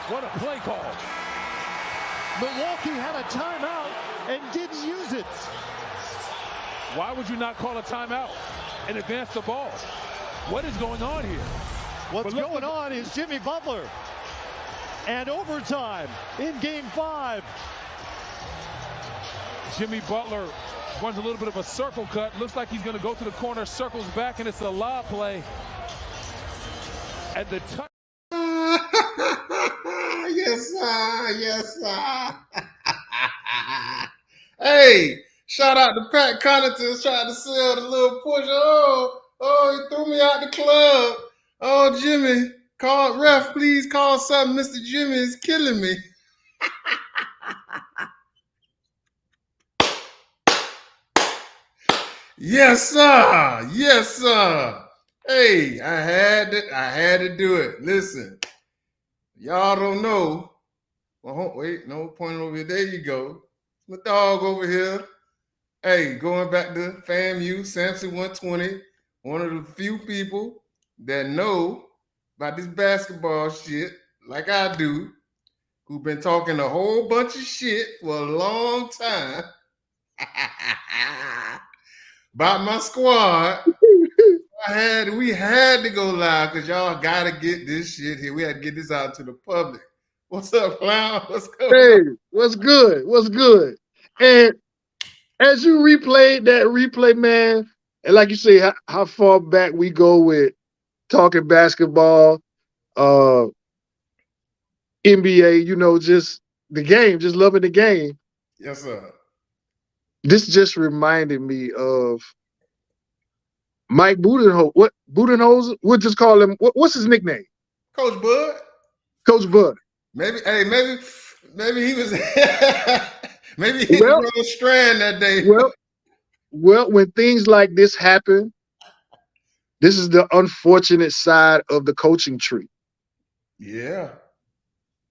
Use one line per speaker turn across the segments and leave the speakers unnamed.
What a play call.
Milwaukee had a timeout and didn't use it.
Why would you not call a timeout and advance the ball? What is going on here?
What's going on is Jimmy Butler. And overtime in Game 5.
Jimmy Butler runs a little bit of a circle cut. Looks like he's going to go to the corner, circles back, and it's a lob play. And the touch.
Yes, sir. Yes, sir. Hey, shout out to Pat Connaughton trying to sell the little push. Oh, he threw me out the club. Oh, Jimmy, ref, please call something. Mr. Jimmy is killing me. Yes, sir. Yes, sir. Hey, I had to do it. Listen, y'all don't know. Well, wait, no, pointing over here. There you go. My dog over here. Hey, going back to FAMU, Samson 120, one of the few people that know about this basketball shit, like I do, who've been talking a whole bunch of shit for a long time about my squad. We had to go live because y'all got to get this shit here. We had to get this out to the public. What's up, clown? What's good?
Hey, what's good? What's good? And as you replayed that replay, man, and like you say, how far back we go with talking basketball, NBA, you know, just the game, just loving the game.
Yes, sir.
This just reminded me of Mike Budenholzer. What Budenholzer? We'll just call him. What's his nickname?
Coach Bud.
Coach Bud.
Maybe he was. Maybe he hit the wrong strand that day.
Well, when things like this happen, this is the unfortunate side of the coaching tree.
Yeah.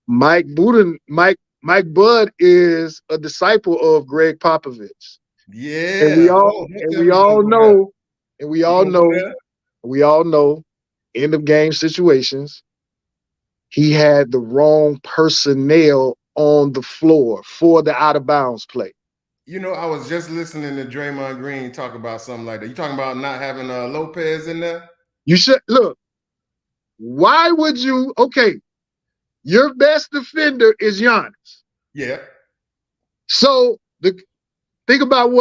Mike Bud is a disciple of Greg Popovich.
Yeah.
And we all know end of game situations. He had the wrong personnel on the floor for the out of bounds play.
You know, I was just listening to Draymond Green talk about something like that. You talking about not having Lopez in there?
You should look. Why would you? Okay, your best defender is Giannis.
Yeah.
So think about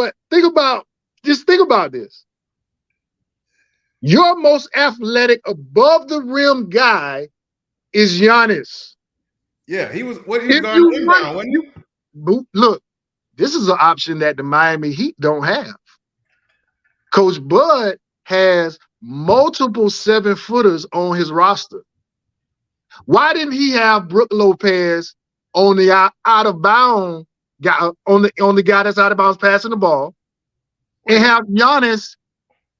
this. Your most athletic, above the rim guy is Giannis.
Yeah, he was guarding inbound, wasn't he?
Look, this is an option that the Miami Heat don't have. Coach Bud has multiple 7-footers on his roster. Why didn't he have Brook Lopez on the out of bounds guy, on the guy that's out of bounds passing the ball, and have Giannis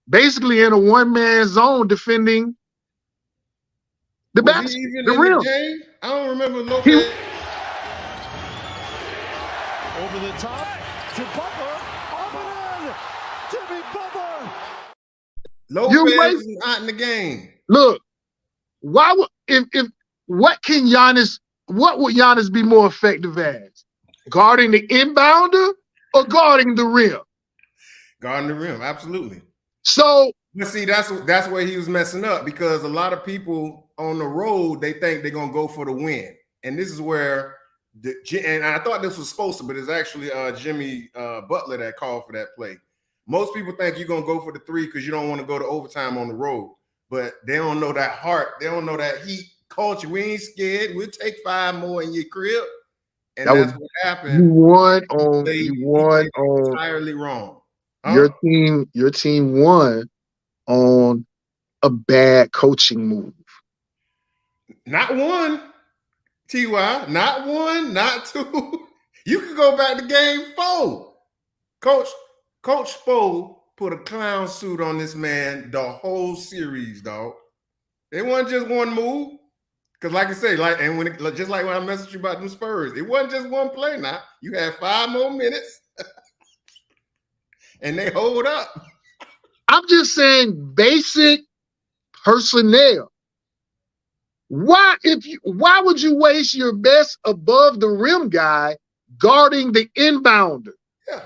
basically in a one-man zone defending the basket, the rim?
I don't remember Lopez.
Over the top to Butler. Up Jimmy Butler.
Lopez is not in the game.
Look, why would what would Giannis be more effective as? Guarding the inbounder or guarding the rim?
Guarding the rim, absolutely.
So,
but see, that's where he was messing up, because a lot of people on the road, they think they're gonna go for the win, and this is where and I thought this was supposed to, but it's actually Jimmy Butler that called for that play. Most people think you're gonna go for the three because you don't want to go to overtime on the road, but they don't know that heart. They don't know that heat culture. We ain't scared. We'll take 5 more in your crib, and that's what happened.
You won
entirely wrong.
Your team won on a bad coaching move.
Not one, TY. Not one, not two. You can go back to game 4. Coach Spo put a clown suit on this man the whole series, dog. It wasn't just one move. Because like I say, just like when I messaged you about them Spurs, it wasn't just one play now. You had 5 more minutes. And they hold up.
I'm just saying basic personnel. Why would you waste your best above the rim guy guarding the inbounder?
Yeah.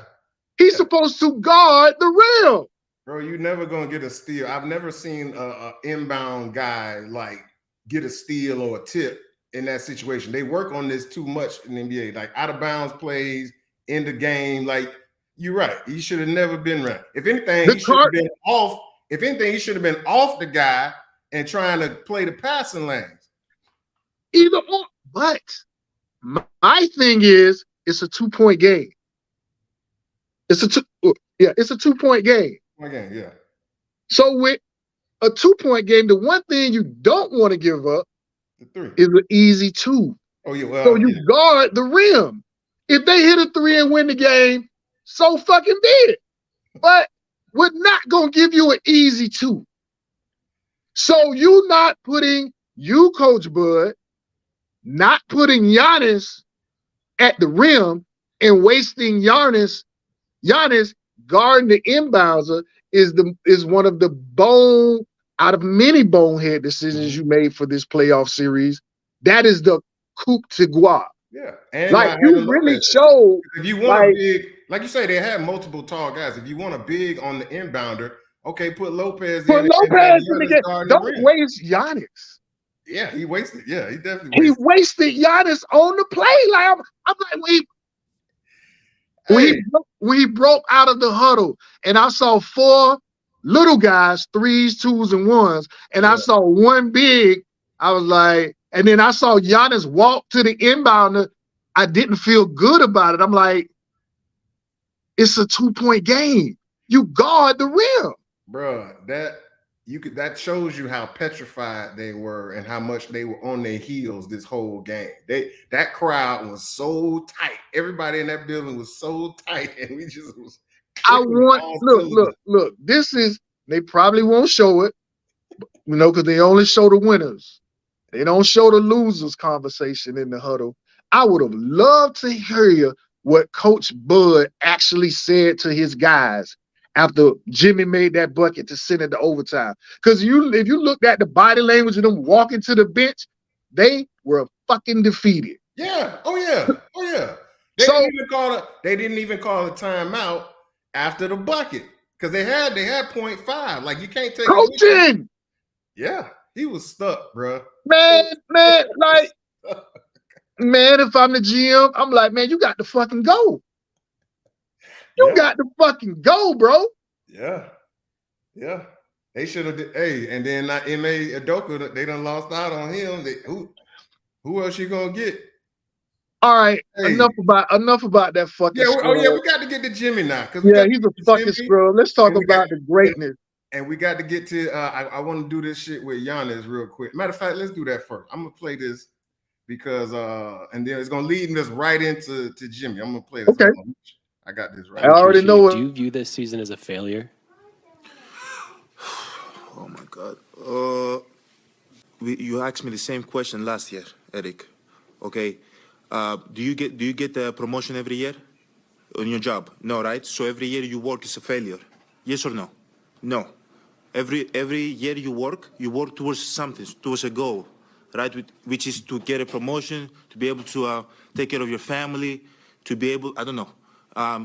He's supposed to guard the rim.
Bro, you're never gonna get a steal. I've never seen a inbound guy like get a steal or a tip in that situation. They work on this too much in the NBA, like out of bounds plays in the game. Like you're right, he should have never been right. If anything, he should have been off. If anything, he should have been off the guy and trying to play the passing lanes.
Either or, but my thing is, it's a 2-point game. It's a 2-point game.
Okay, yeah.
So with a 2-point game, the one thing you don't want to give up is an easy 2.
Oh yeah, well,
so you guard the rim. If they hit a 3 and win the game, so fucking be it. But we're not gonna give you an easy 2. So you, Coach Bud, not putting Giannis at the rim and wasting Giannis guarding the inbounder is one of the out of many bonehead decisions you made for this playoff series. That is the coup de grace.
Yeah, and
like you really showed.
If you want a big, like you say, they had multiple tall guys. If you want a big on the inbounder, okay, put Lopez.
Put Lopez in the game. Don't waste Giannis.
Yeah, he wasted. Yeah, he definitely
wasted Giannis on the play. Like I'm like when he broke out of the huddle, and I saw 4 little guys, 3s, 2s, and 1s, and I saw one big. I was like, and then I saw Giannis walk to the inbounder. I didn't feel good about it. I'm like, it's a 2-point game. You guard the rim,
bro. That shows you how petrified they were and how much they were on their heels this whole game. That crowd was so tight. Everybody in that building was so tight, and we just was.
Look. This is, they probably won't show it, because they only show the winners. They don't show the losers conversation in the huddle. I would have loved to hear what Coach Bud actually said to his guys after Jimmy made that bucket to send it to overtime. Because if you looked at the body language of them walking to the bench, they were fucking defeated.
Yeah. Oh yeah. They didn't even call a timeout after the bucket because they had 0.5. Like you can't take
coaching.
Yeah, he was stuck, bro.
Man, like, man, if I'm the GM, I'm like, man, you got to fucking go. You got to fucking go, bro.
Yeah. They should have. Hey, and then M.A. Udoka, they done lost out on him. Who else you gonna get?
All right, enough about that fucking.
Yeah, we got to get to Jimmy now.
Yeah, he's a fucking scrub. Let's talk about the greatness.
And we got to get to. I want to do this shit with Giannis real quick. Matter of fact, let's do that first. I'm gonna play this because, and then it's gonna lead us right into Jimmy. I'm gonna play this.
Okay.
I got this right.
I already know it.
Do you view this season as a failure?
Oh my God. You asked me the same question last year, Eric. Okay. Do you get a promotion every year on your job? No, right? So every year you work is a failure. Yes or no? No. Every year you work towards something, towards a goal, right? Which is to get a promotion, to be able to take care of your family, to be able, I don't know,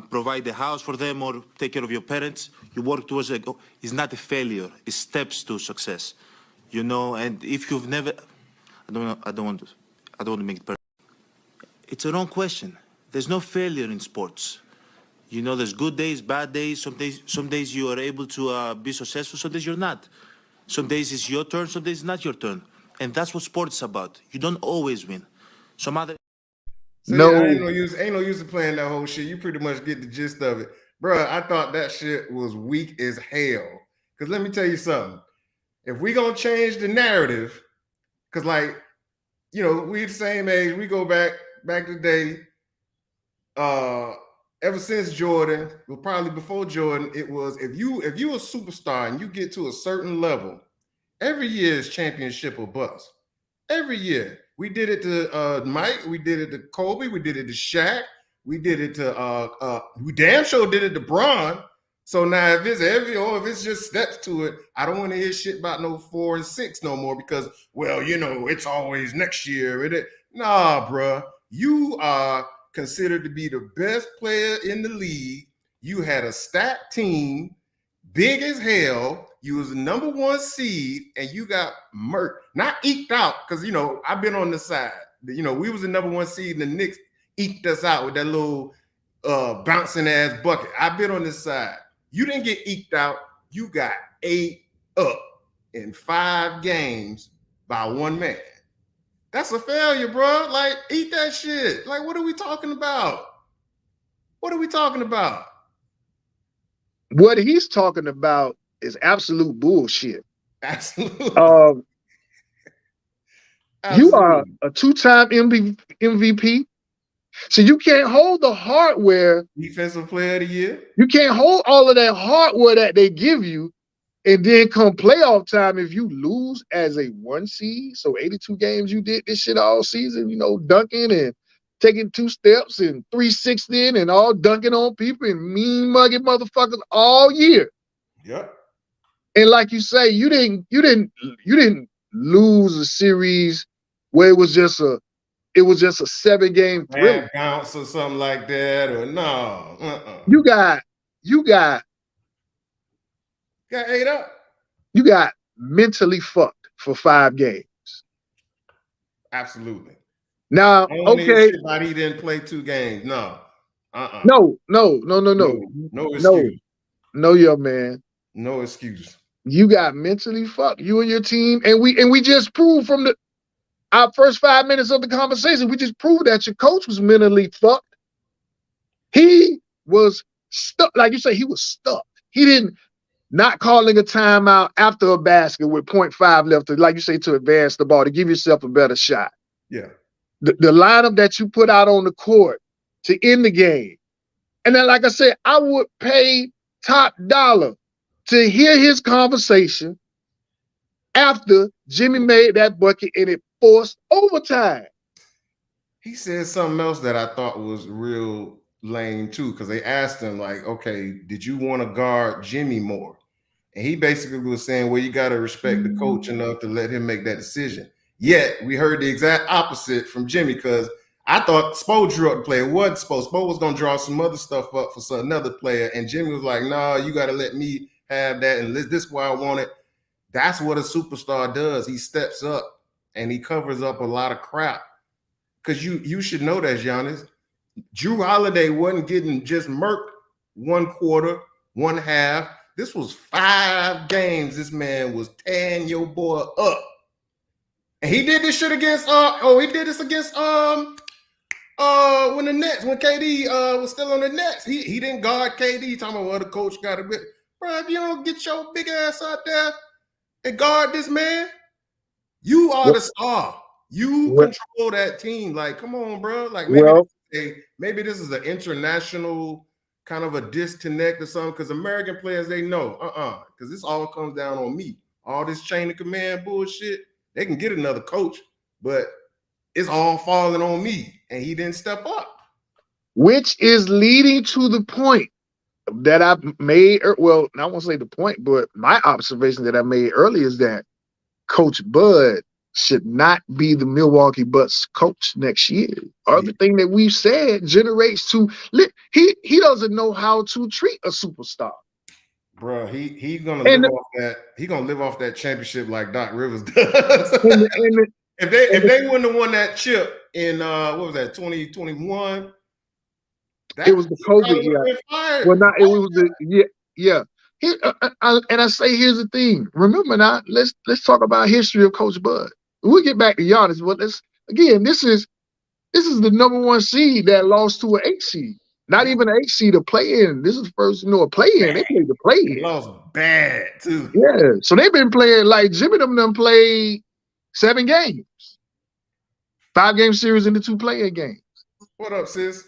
provide the house for them or take care of your parents. You work towards a goal. It's not a failure. It's steps to success, And if you've never, I don't want to make it perfect. It's a wrong question. There's no failure in sports. There's good days, bad days. Some days you are able to be successful. Some days you're not. Some days it's your turn. Some days it's not your turn. And that's what sports is about. You don't always win. Some other.
So ain't no use in playing that whole shit. You pretty much get the gist of it, bro. I thought that shit was weak as hell. Cause let me tell you something. If we gonna change the narrative, cause we the same age. We go back to the day. Ever since Jordan, well, probably before Jordan, it was if you a superstar and you get to a certain level, every year is championship or bust. Every year. We did it to Mike, we did it to Kobe, we did it to Shaq, we did it to we damn sure did it to Bron. So now if it's heavy or if it's just steps to it, I don't want to hear shit about no 4 and 6 no more because, well, you know, it's always next year. Nah, bruh. You are considered to be the best player in the league. You had a stacked team, big as hell. You was the number 1 seed, and you got murked. Not eked out, because, you know, I've been on the side. You know, we was the number 1 seed, and the Knicks eked us out with that little bouncing ass bucket. I've been on this side. You didn't get eked out. You got ate up in 5 games by 1 man. That's a failure, bro. Like, eat that shit. Like, what are we talking about? What are we talking about?
What he's talking about is absolute bullshit.
Absolutely.
You are a 2-time MVP. So you can't hold the hardware.
Defensive player of the year.
You can't hold all of that hardware that they give you, and then come playoff time, if you lose as a 1 seed, so 82 games you did this shit all season, you know, dunking and taking 2 steps and 360 and all dunking on people and mean mugging motherfuckers all year.
Yep.
And like you say, you didn't lose a series where it was just a 7-game thriller.
Bounce or something like that, or no.
You got
ate up.
You got mentally fucked for 5 games.
Absolutely.
Now, okay.
He didn't play 2 games. No.
No.
No excuse.
No, young man.
No excuse.
You got mentally fucked. You and your team, and we just proved from our first 5 minutes of the conversation, we just proved that your coach was mentally fucked. He was stuck, like you say, he was stuck. He didn't not calling a timeout after a basket with 0.5 left, like you say, to advance the ball, to give yourself a better shot.
Yeah.
The lineup that you put out on the court to end the game. And then, like I said, I would pay top dollar to hear his conversation after Jimmy made that bucket and it forced overtime.
He said something else that I thought was real lame too, because they asked him, like, okay, did you want to guard Jimmy more? And he basically was saying, well, you got to respect the coach enough to let him make that decision. Yet we heard the exact opposite from Jimmy, because I thought Spo drew up the play. It wasn't Spo. Spo was going to draw some other stuff up for another player. And Jimmy was like, no, you got to let me have that. And this is why I want it. That's what a superstar does. He steps up and he covers up a lot of crap. Because you should know that, Giannis. Drew Holiday wasn't getting just murked 1 quarter, 1 half. This was 5 games. This man was tearing your boy up. And he did this shit against he did this against when KD was still on the Nets. He didn't guard KD, talking about, well, the coach got a bit. Bro, if you don't get your big ass out there and guard this man, you are the star. You control that team. Like, come on, bro. Like, maybe this is an international kind of a disconnect or something, because American players, they know, because this all comes down on me. All this chain of command bullshit, they can get another coach, but it's all falling on me, and he didn't step up.
Which is leading to the point that I made, well, I won't say the point, but my observation that I made earlier is that Coach Bud should not be the Milwaukee Bucks coach next year. Everything that we've said generates to he doesn't know how to treat a superstar.
Bro, he's gonna live off that. He's gonna live off that championship like Doc Rivers does. If they wouldn't have won that chip in what was that, 2021?
It was the COVID year. Well, not it was the yeah. And I say, here's the thing. Remember now, let's talk about history of Coach Bud. We'll get back to Giannis, but this is the number 1 seed that lost to an 8 seed. Not even an 8 seed to play in. This is first, a play in. They played the play in.
Lost bad too.
Yeah. So they've been playing, like Jimmy them played 7 games. 5-game series into 2 play-in games.
What up, sis?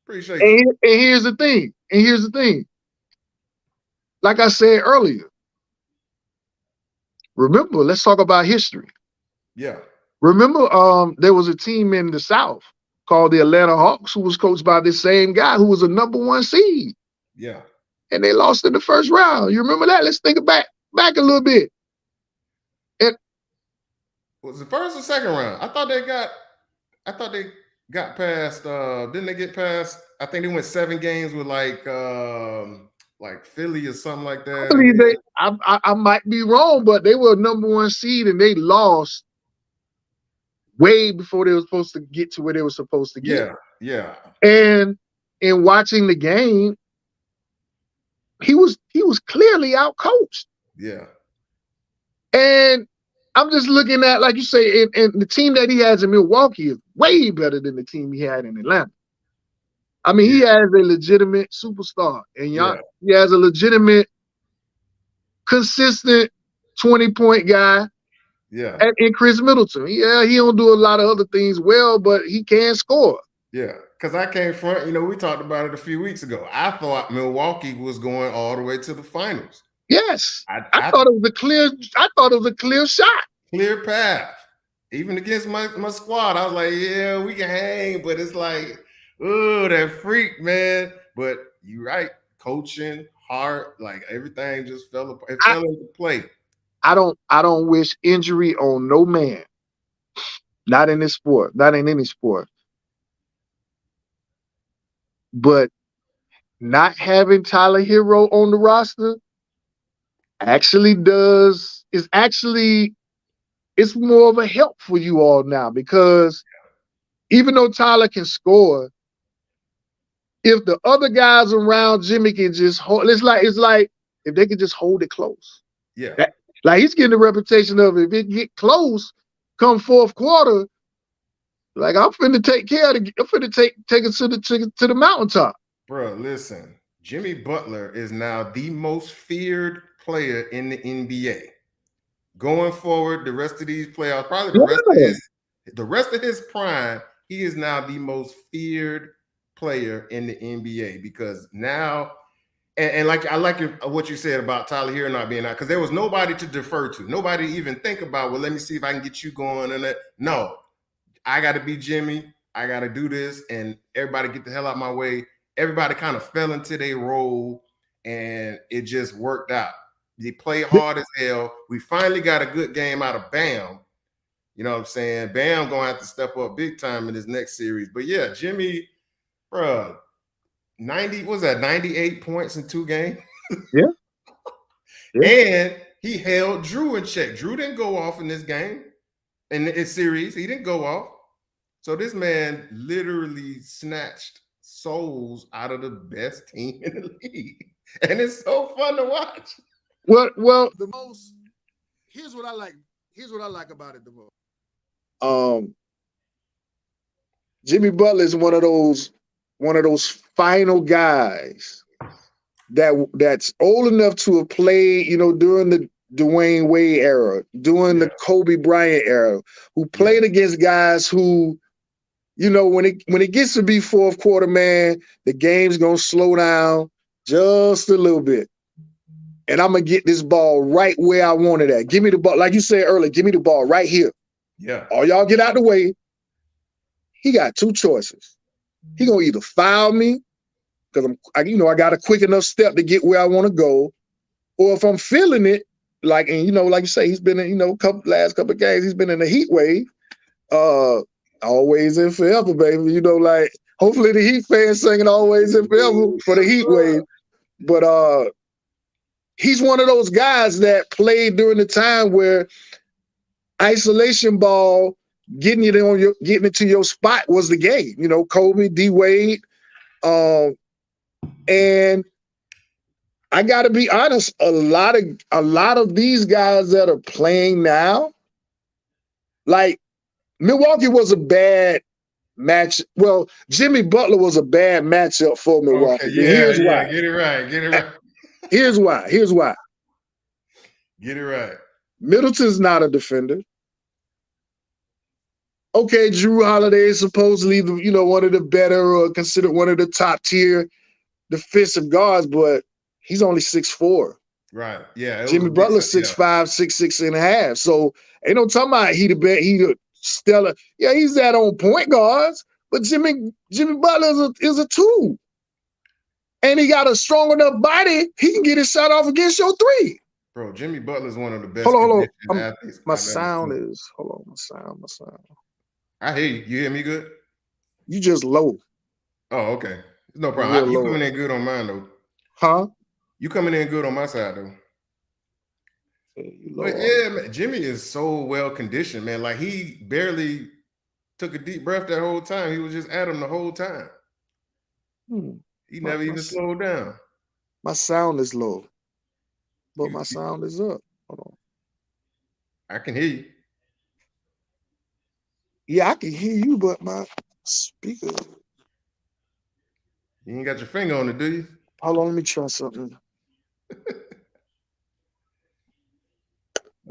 Appreciate it.
And here's the thing. Like I said earlier, remember, let's talk about history.
Yeah.
Remember, there was a team in the South called the Atlanta Hawks who was coached by this same guy who was a number 1 seed.
Yeah.
and they lost in the first round. You remember that? Let's think back a little bit.
Was it first or second round? I thought they got past. Didn't they get past? I think they went 7 games with like Philly or something like that.
I believe I might be wrong, but they were #1 seed and they lost way before they were supposed to get to where they were supposed to get.
Yeah.
And in watching the game, he was clearly out coached.
Yeah.
And I'm just looking at, like you say, and the team that he has in Milwaukee is way better than the team he had in Atlanta. I mean, he has a legitimate superstar, and he has a legitimate, consistent 20-point guy.
Yeah.
In Chris Middleton. Yeah, he don't do a lot of other things well, but he can score.
Yeah, because I came front. We talked about it a few weeks ago. I thought Milwaukee was going all the way to the finals.
Yes, I thought it was a clear shot.
Clear path. Even against my squad, I was like, yeah, we can hang, but it's like, oh, that freak, man. But you're right. Coaching, heart, like everything just fell apart. It fell into play.
I don't wish injury on no man. Not in this sport, not in any sport. But not having Tyler Hero on the roster it's more of a help for you all now, because even though Tyler can score, if the other guys around Jimmy can just hold, it's like if they could just hold it close.
Yeah.
Like he's getting the reputation of, if it get close come fourth quarter, like I'm finna take care of I'm finna take it to the mountaintop.
Bro, listen, Jimmy Butler is now the most feared player in the NBA. Going forward, the rest of these playoffs, probably the rest of his prime, he is now the most feared player in the NBA, because now, and like I like what you said about Tyler Hero not being out, because there was nobody to defer to, nobody to even think about, well, let me see if I can get you going. And that. No, I got to be Jimmy. I got to do this, and everybody get the hell out of my way. Everybody kind of fell into their role, and it just worked out. They played hard as hell. We finally got a good game out of Bam. You know what I'm saying? Bam gonna have to step up big time in this next series. But yeah, Jimmy, bro, 98 points in 2 games?
Yeah.
And he held Drew in check. Drew didn't go off in this game, in this series. He didn't go off. So this man literally snatched souls out of the best team in the league. And it's so fun to watch.
Well, here's what I like about it the most. Jimmy Butler is one of those final guys that's old enough to have played, during the Dwayne Wade era, during the Kobe Bryant era, who played against guys who, when it gets to be fourth quarter, man, the game's gonna slow down just a little bit. And I'm going to get this ball right where I want it at. Give me the ball. Like you said earlier, give me the ball right here.
Yeah.
All y'all get out the way. He got 2 choices. He going to either foul me, because I got a quick enough step to get where I want to go. Or if I'm feeling it, like you say, he's been in, last couple of games, he's been in a heat wave. Always and forever, baby. Like hopefully the Heat fans singing always and forever for the heat wave. But he's one of those guys that played during the time where isolation ball, getting it to your spot was the game. Kobe, D Wade, and I got to be honest. A lot of these guys that are playing now, like Milwaukee was a bad match. Well, Jimmy Butler was a bad matchup for Milwaukee.
Okay, here's why. Get it right.
Here's why.
Get it right.
Middleton's not a defender. Okay, Drew Holiday is supposedly one of the better, or considered one of the top tier defensive guards, but he's only 6'4".
Right. Yeah.
Jimmy Butler's 6'5", 6'6 and a half. So ain't no talking about he the stellar. Yeah, he's that on point guards, but Jimmy Butler is a 2. and he got a strong enough body, he can get his shot off against your three.
Bro, Jimmy Butler is one of the best
Hold on.
athletes
My
I've ever
sound
seen.
is, hold on, my sound.
I hear you. You hear me good?
You just low.
Oh, okay. No
Real
problem. You
low.
coming in good on mine, though.
Huh?
You coming in good on my side, though. But yeah, man, Jimmy is so well conditioned, man. Like, he barely took a deep breath that whole time. He was just at him the whole time. He never even slowed down.
My sound is low, but my sound is up. Hold on.
I can hear you.
Yeah, I can hear you, but my speaker.
You ain't got your finger on it, do you?
Hold on, let me try something.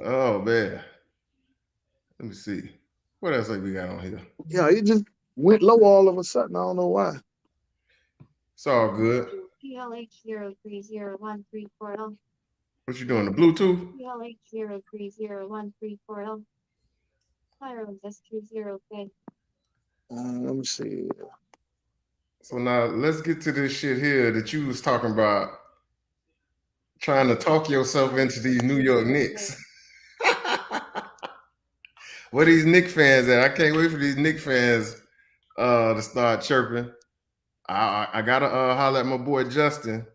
Oh, man. Let me see. What else we got on here?
Yeah, it just went low all of a sudden. I don't know why.
It's all good.
PLH030134 portal.
What you doing? The Bluetooth?
PLH030134 portal. Fire S20K.
Let me see.
So now let's get to this shit here that you was talking about, trying to talk yourself into these New York Knicks. Where these Knicks fans at? I can't wait for these Knicks fans to start chirping. I gotta holler at my boy Justin.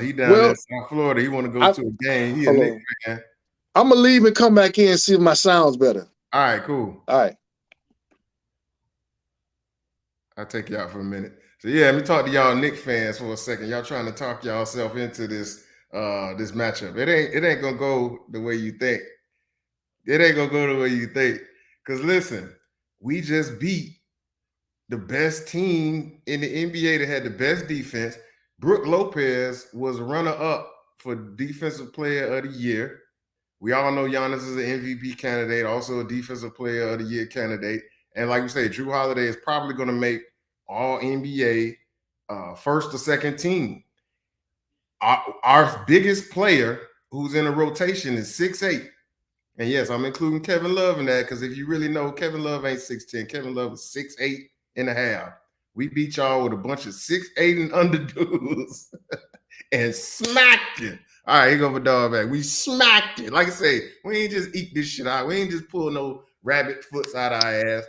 He down in South Florida. He want to go to a game. He a Knicks fan.
I'm gonna leave and come back in and see if my sound's better.
All right, cool.
All right.
I'll take you out for a minute. So yeah, let me talk to y'all Knicks fans for a second. Y'all trying to talk y'allself into this this matchup. It ain't gonna go the way you think. It ain't gonna go the way you think. Cause listen, we just beat the best team in the NBA that had the best defense. Brook Lopez was runner-up for Defensive Player of the Year. We all know Giannis is an MVP candidate, also a Defensive Player of the Year candidate. And like we say, Drew Holiday is probably going to make all NBA first or second team. Our biggest player who's in a rotation is 6'8". And yes, I'm including Kevin Love in that because if you really know, Kevin Love ain't 6'10". Kevin Love is 6'8.5". We beat y'all with a bunch of 6'8" and under dudes and smacked you. All right, here go my dog back. We smacked it. Like I say, we ain't just eat this shit out. We ain't just pull no rabbit foots out of our ass.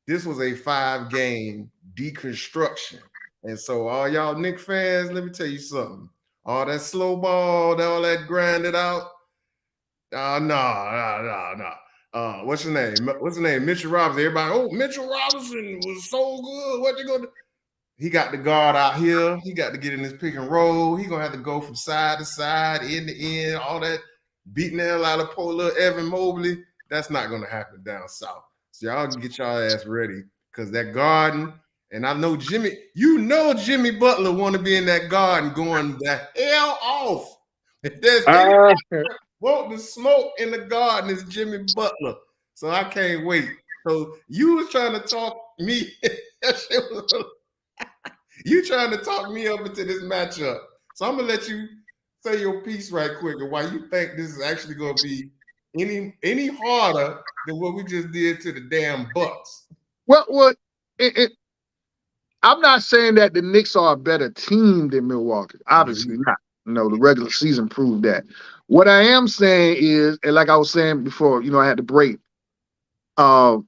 This was a 5-game deconstruction. And so all y'all Knicks fans, let me tell you something. All that slow ball, all that grinded out. No. What's your name? What's the name? Mitchell Robinson. Everybody, oh, Mitchell Robinson was so good. What you gonna do? He got the guard out here. He got to get in his pick and roll. He gonna have to go from side to side, end to end, all that beating the hell out of poor little Evan Mobley. That's not gonna happen down south. So y'all can get y'all ass ready because that garden, and I know Jimmy, Jimmy Butler want to be in that garden going the hell off. If there's anybody want the smoke in the garden, it's Jimmy Butler. So I can't wait. So you was trying to talk me. You trying to talk me up into this matchup. So I'm gonna let you say your piece right quick and why you think this is actually gonna be any harder than what we just did to the damn Bucks.
Well, I'm not saying that the Knicks are a better team than Milwaukee. Obviously not. No, the regular season proved that. What I am saying is, and like I was saying before, I had to break. Outside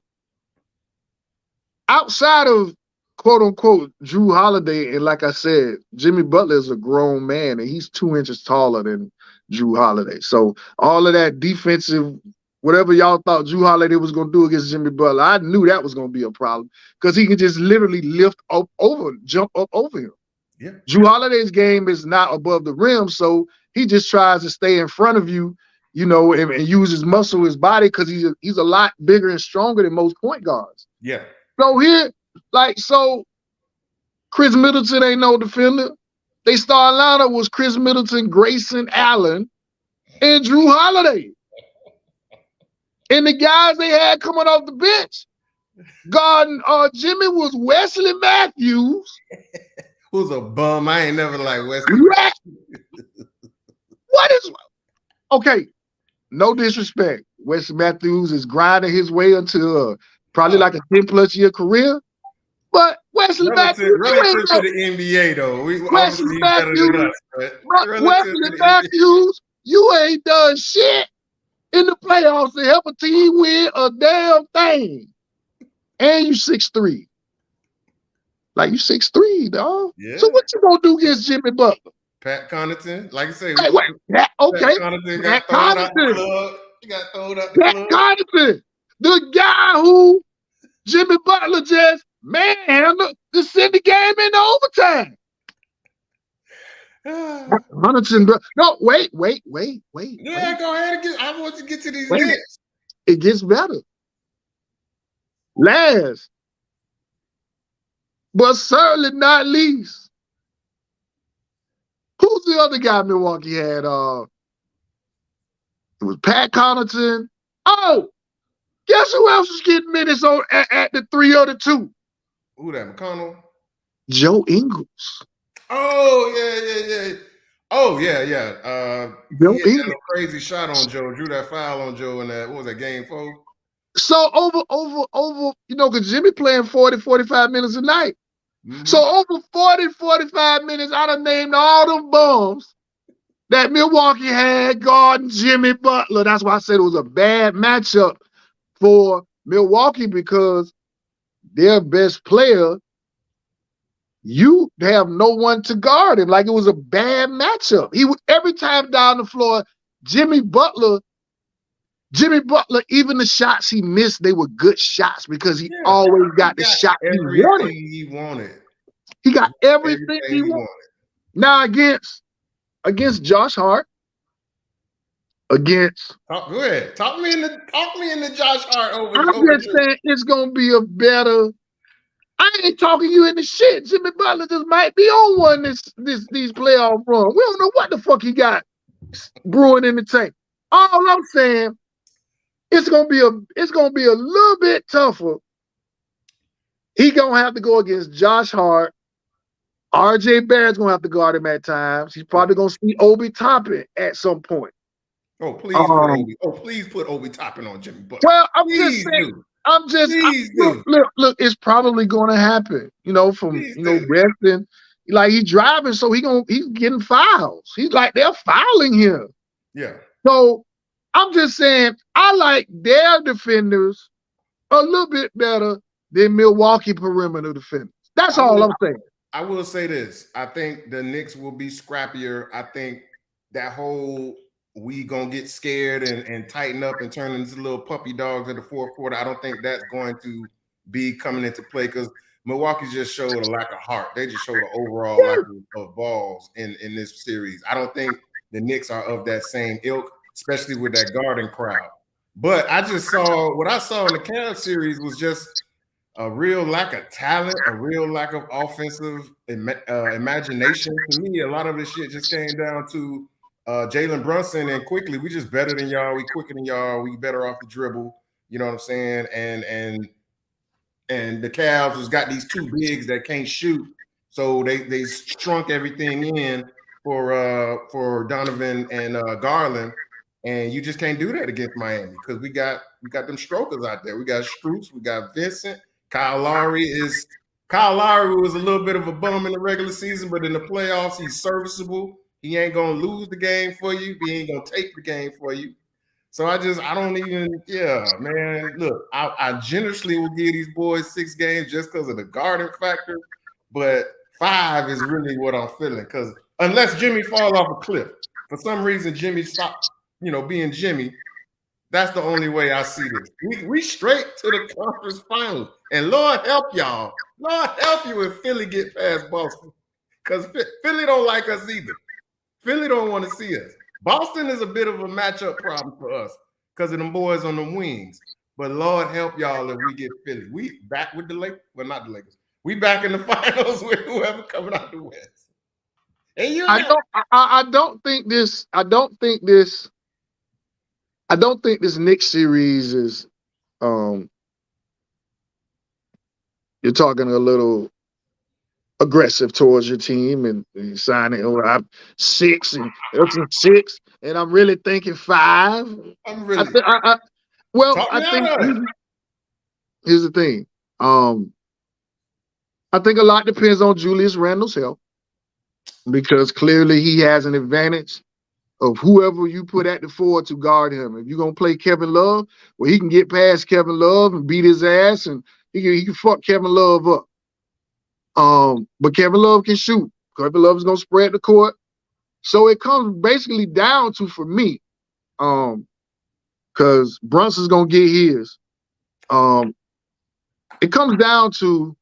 of quote unquote Drew Holiday, and like I said, Jimmy Butler is a grown man and he's 2 inches taller than Drew Holiday. So all of that defensive, whatever y'all thought Drew Holiday was going to do against Jimmy Butler, I knew that was going to be a problem because he can just literally jump up over him.
Yeah.
Drew Holiday's game is not above the rim, so he just tries to stay in front of you, and use his muscle, his body, because he's a lot bigger and stronger than most point guards.
Yeah.
So here, Chris Middleton ain't no defender. They starting lineup was Chris Middleton, Grayson Allen, and Drew Holiday. And the guys they had coming off the bench, guarding Jimmy was Wesley Matthews.
Who's a bum? I ain't never like Wesley.
Okay, no disrespect. Wesley Matthews is grinding his way into probably like a 10-plus year career. But Wesley
Relative,
Matthews, you
relative
ain't
to
no
the NBA, though, we
Wesley
obviously he's better than
Matthews.
us, but relative
Wesley
to the NBA.
Matthews, you ain't done shit in the playoffs to help a team win a damn thing. And you 6'3". Like you 6'3", dog.
Yeah.
So what you gonna do against Jimmy Butler?
Pat Connaughton, like I say,
Hey, wait, Pat, okay.
Pat Connaughton got thrown out the club. He got thrown out the
Pat
club.
Connaughton, the guy who Jimmy Butler just manhandled to send the game into overtime. Connaughton, bro. No, wait.
Yeah, go ahead and get. I want to get to these
Wait.
Knicks.
It gets better. Last, but certainly not least, who's the other guy Milwaukee had? It was Pat Connaughton. Oh, guess who else is getting minutes on at the 3 or the 2?
Who that? McConnell?
Joe Ingles.
Oh yeah. Oh yeah.
Joe
He had
Ingles.
that crazy shot on Joe. Drew that foul on Joe in that. What was that, game 4?
So over, because Jimmy playing 40, 45 minutes a night. Mm-hmm. So over 40, 45 minutes, I done named all them bums that Milwaukee had guarding Jimmy Butler. That's why I said it was a bad matchup for Milwaukee, because their best player, you have no one to guard him. Like, it was a bad matchup. He would, every time down the floor, Jimmy Butler, even the shots he missed, they were good shots because he always got the shot he wanted. He got everything he wanted. Now against Josh Hart,
go ahead. Talk me into Josh Hart over.
I'm just saying it's gonna be a better. I ain't talking you into shit. Jimmy Butler just might be on one these playoff run. We don't know what the fuck he got brewing in the tank. All I'm saying, it's gonna be a little bit tougher. He gonna have to go against Josh Hart. RJ Barrett's gonna have to guard him at times. He's probably gonna see Obi Toppin at some point.
Oh, please put Obi Toppin on Jimmy Butler.
Well, look, it's probably gonna happen, from resting. Like, he's driving, so he's getting fouls. He's like, they're fouling him.
Yeah.
So I'm just saying, I like their defenders a little bit better than Milwaukee perimeter defenders. That's all I'm saying.
I will say this. I think the Knicks will be scrappier. I think that whole we gonna get scared and tighten up and turn into little puppy dogs in the fourth quarter, I don't think that's going to be coming into play, because Milwaukee just showed a lack of heart. They just showed an overall lack of balls in this series. I don't think the Knicks are of that same ilk, especially with that Garden crowd. But what I saw in the Cavs series was just a real lack of talent, a real lack of offensive imagination. To me, a lot of this shit just came down to Jalen Brunson and quickly. We just better than y'all. We quicker than y'all. We better off the dribble. You know what I'm saying? And the Cavs has got these two bigs that can't shoot, so they shrunk everything in for Donovan and Garland, and you just can't do that against Miami because we got them strokers out there. We got Strus, we got Vincent. Kyle Lowry was a little bit of a bum in the regular season, but in the playoffs, he's serviceable. He ain't gonna lose the game for you. He ain't gonna take the game for you. So man. Look, I generously will give these boys 6 games just because of the Garden factor, but 5 is really what I'm feeling. Because unless Jimmy falls off a cliff, for some reason Jimmy stopped, being Jimmy. That's the only way I see this. We straight to the conference finals, and Lord help y'all. Lord help you if Philly get past Boston, because Philly don't like us either. Philly don't want to see us. Boston is a bit of a matchup problem for us because of them boys on the wings. But Lord help y'all if we get Philly. We back with the Lakers. Well, not the Lakers. We back in the finals with whoever coming out the West. And
I don't think this Knicks series is you're talking a little aggressive towards your team and signing I'm 6 and it's a 6 and I'm really thinking 5. Here's the thing. I think a lot depends on Julius Randle's health because clearly he has an advantage of whoever you put at the 4 to guard him. If you're going to play Kevin Love, well, he can get past Kevin Love and beat his ass, and he can fuck Kevin Love up. But Kevin Love can shoot. Kevin Love is going to spread the court. So it comes basically down to, for me, because Brunson's going to get his. It comes down to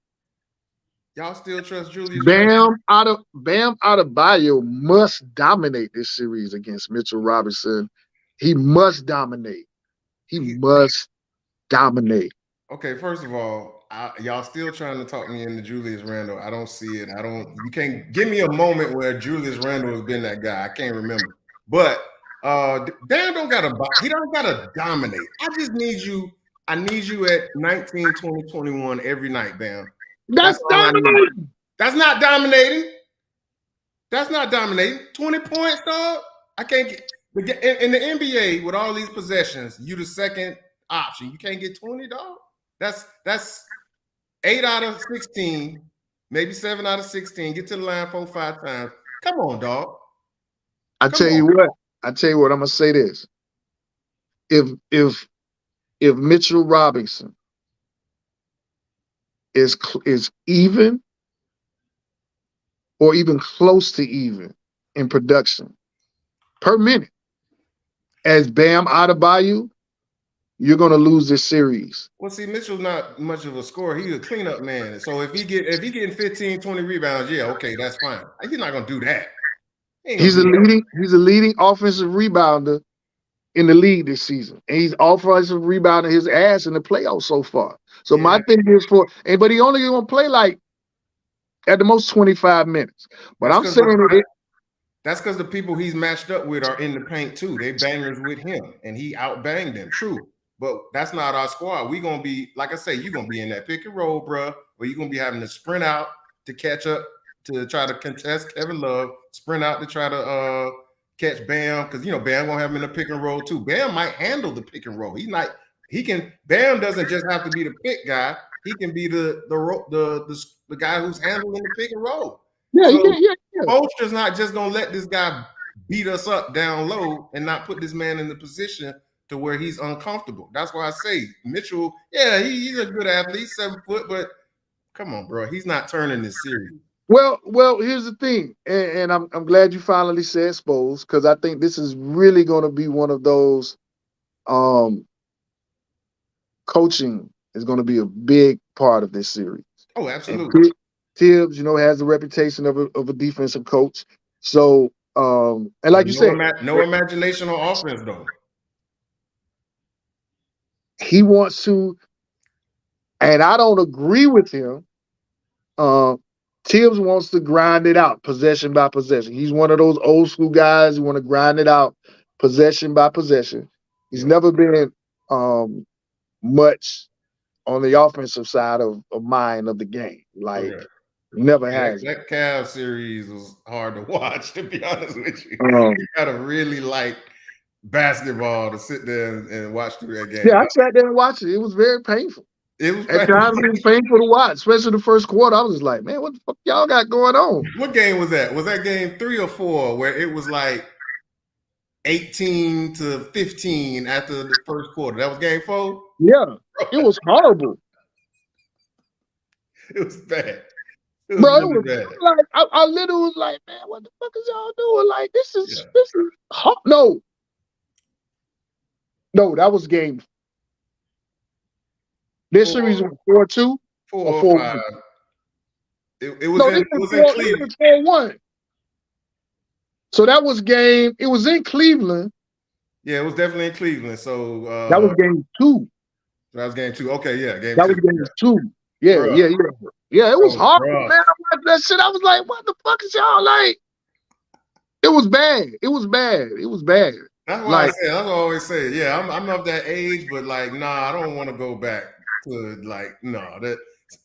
Y'all still trust Julius?
Bam Adebayo must dominate this series against Mitchell Robinson. He must dominate. He must dominate.
Okay, first of all, y'all still trying to talk me into Julius Randle. I don't see it. You can't give me a moment where Julius Randle has been that guy. I can't remember. But Bam he don't gotta dominate. I need you at 19, 20, 21 every night, Bam.
That's dominating.
That's not dominating. That's not dominating. 20 points, dog. I can't get in the NBA with all these possessions, you the second option. You can't get 20, dog. That's 8 out of 16, maybe 7 out of 16. Get to the line 4 or 5 times. Come on, dog.
I tell you what, I'm gonna say this. If Mitchell Robinson is even or even close to even in production per minute as Bam Adebayo, you're gonna lose this series.
Well, see, Mitchell's not much of a scorer. He's a cleanup man. So if he getting 15, 20 rebounds, yeah, okay, that's fine. He's not gonna do that.
He's a leading offensive rebounder in the league this season. And he's offensive rebounding his ass in the playoffs so far. So my thing is but he only gonna play like at the most 25 minutes. But I'm saying
that's because the people he's matched up with are in the paint too. They bangers with him, and he outbanged them. True, but that's not our squad. We gonna be, like I say, you're gonna be in that pick and roll, bro, where you're gonna be having to sprint out to catch up to try to contest Kevin Love, sprint out to try to catch Bam, because Bam gonna have him in the pick and roll too. Bam might handle the pick and roll. Bam doesn't just have to be the pick guy. He can be the guy who's handling the pick and roll.
Yeah,
so,
yeah.
Bolster's not just gonna let this guy beat us up down low and not put this man in the position to where he's uncomfortable. That's why I say Mitchell, yeah, he's a good athlete, 7 foot, but come on, bro, he's not turning this series.
Well, here's the thing, and I'm glad you finally said Spoles, because I think this is really going to be one of those. Coaching is going to be a big part of this series.
Oh, absolutely.
Tibbs, has the reputation of a defensive coach. So, and like you said,
no imagination on offense though.
He wants to, and I don't agree with him. Tibbs wants to grind it out possession by possession. He's one of those old school guys who want to grind it out possession by possession. He's never been much on the offensive side of mind of the game. Never has.
That Cavs series was hard to watch, to be honest with you. You gotta really like basketball to sit there and watch through that game.
Yeah, I sat there and watched it. It was very painful. At times it was painful to watch, especially the first quarter. I was just like, man, what the fuck y'all got going on?
What game was that? Was that game 3 or 4 where it was like 18-15 after the first quarter? That was game 4?
Yeah. It was horrible.
It was bad.
It was bad. Like I literally was like, man, what the fuck is y'all doing? Like, this is hot. No, that was game. This series was 4-2
or 4-5. It was in Cleveland.
4-1. So that was game. It was in Cleveland.
Yeah, it was definitely in Cleveland. So
that was game 2.
That was game 2. Okay, yeah, game 2.
That was game 2. Yeah, yeah. It was horrible, man. I watched that shit. I was like, what the fuck is y'all like? It was bad.
That's why I always say, yeah, I'm of that age, but like, nah, I don't want to go back to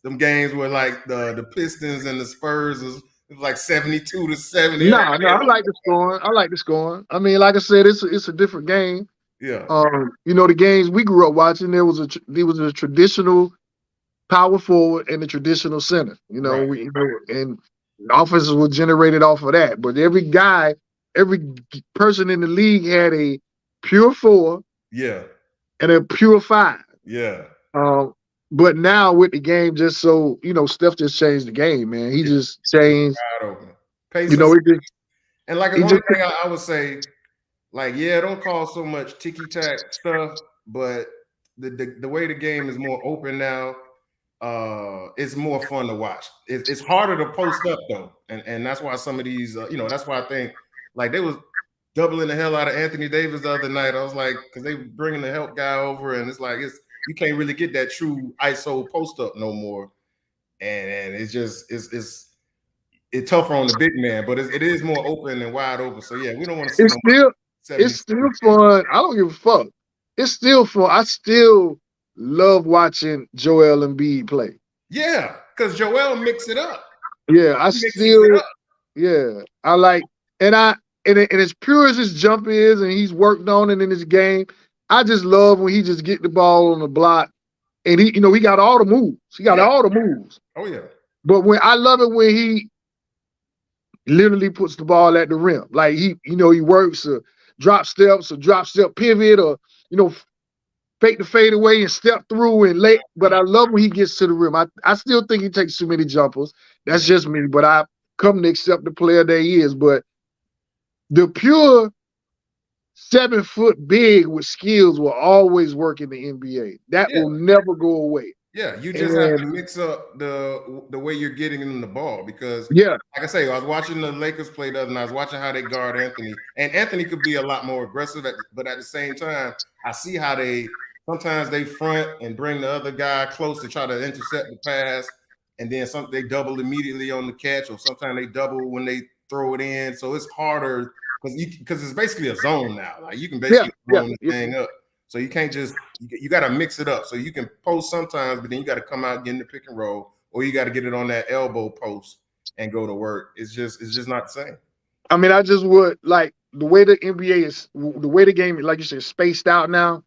them games where like the Pistons and the Spurs was like 72-70.
No, I like the scoring. I mean, like I said, it's a different game.
Yeah.
The games we grew up watching, there was a traditional power forward and the traditional center. You know,
Right.
and offenses were generated off of that. But every person in the league had a pure 4
Yeah.
and a pure 5.
Yeah.
But now with the game, just so Steph just changed the game, man. He just changed.
Wide open.
You
Pace
know, it just
and like the
he
only
just
thing I would say, like, yeah, don't call so much ticky tack stuff, but the way the game is more open now, it's more fun to watch. It's harder to post up though, and that's why some of these, that's why I think like they was doubling the hell out of Anthony Davis the other night. I was like, because they bringing the help guy over, and it's like you can't really get that true ISO post up no more, and it's just it's tougher on the big man, but it is more open and wide open. So yeah, we don't want to see
it's
no
still
70.
it's still fun. I don't give a fuck. It's still fun. I still love watching Joel Embiid play.
Yeah, because Joel mix it up.
Yeah, I
He mixes
still
it up.
yeah. I like and as pure as his jump is and he's worked on it in his game, I just love when he just get the ball on the block and he got all the moves. He got all the moves.
Oh yeah.
But when I love it when he literally puts the ball at the rim. Like he works a drop step pivot or, fake the fade away and step through and late. But I love when he gets to the rim. I still think he takes too many jumpers. That's just me. But I come to accept the player that he is. But the pure 7-foot big with skills will always work in the NBA. That will never go away.
Yeah, you just have to mix up the way you're getting them the ball because, like I say, I was watching the Lakers play the other night. I was watching how they guard Anthony, and Anthony could be a lot more aggressive, but at the same time, I see how sometimes they front and bring the other guy close to try to intercept the pass, and then they double immediately on the catch, or sometimes they double when they throw it in. So it's harder because it's basically a zone now. Like you can basically zone the thing up. So you can't just you got to mix it up. So you can post sometimes, but then you got to come out getting the pick and roll, or you got to get it on that elbow post and go to work. It's just not the same.
I mean, I just would like the way the NBA is, the way the game, like you said, spaced out now.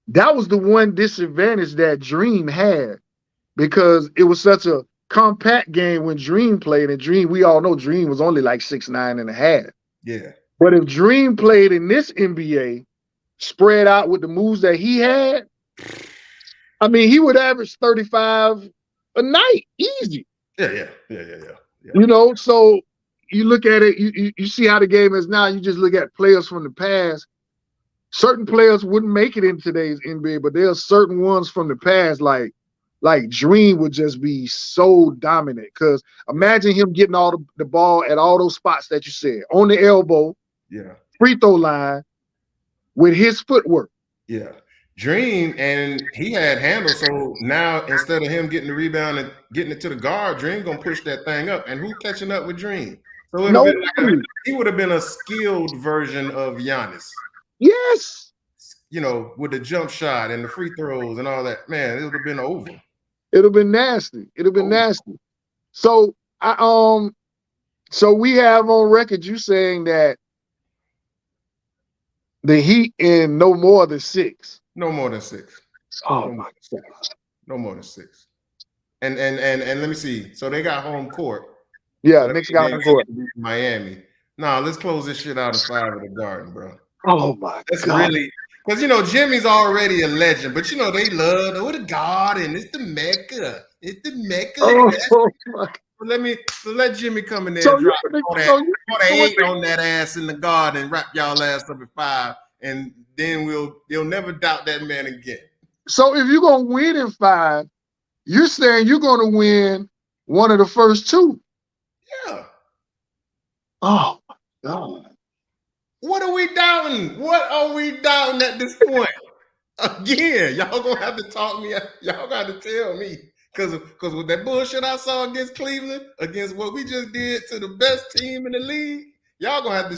That was the one disadvantage that Dream had because it was such a compact game when Dream played. And Dream, we all know Dream was only like 6'9.5".
Yeah.
But if Dream played in this NBA, spread out with the moves that he had, I mean, he would average 35 a night, easy.
Yeah.
So you look at it, you see how the game is now. You just look at players from the past. Certain players wouldn't make it in today's NBA, but there are certain ones from the past, like Dream would just be so dominant. Because imagine him getting all the ball at all those spots that you said, on the elbow, free throw line, with his footwork.
Yeah. Dream, and he had handles. So now instead of him getting the rebound and getting it to the guard, Dream gonna push that thing up. And who catching up with Dream? So he would have been a skilled version of Giannis.
Yes.
With the jump shot and the free throws and all that. Man, it would have been over.
It would have been nasty. Nasty. So so we have on record you saying that the Heat in no more than 6.
No more than 6.
Oh my God.
No more than 6. And let me see. So they got home court.
Yeah, Knicks got home court.
Miami. Nah, let's close this shit out in 5 at the Garden, bro.
Oh my God.
Really, because Jimmy's already a legend, but they love the Garden. It's the Mecca. It's the Mecca.
Oh my.
Let Jimmy come in there and drop all that 8 on that ass in the Garden and wrap y'all ass up at 5, and then you'll never doubt that man again.
So if you're gonna win in 5, you're saying you're gonna win one of the first 2.
Yeah.
Oh my God.
What are we doubting? What are we doubting at this point? Again, y'all gonna have to talk me. Y'all got to tell me. Because with that bullshit I saw against Cleveland, against what we just did to the best team in the league, you're gonna have to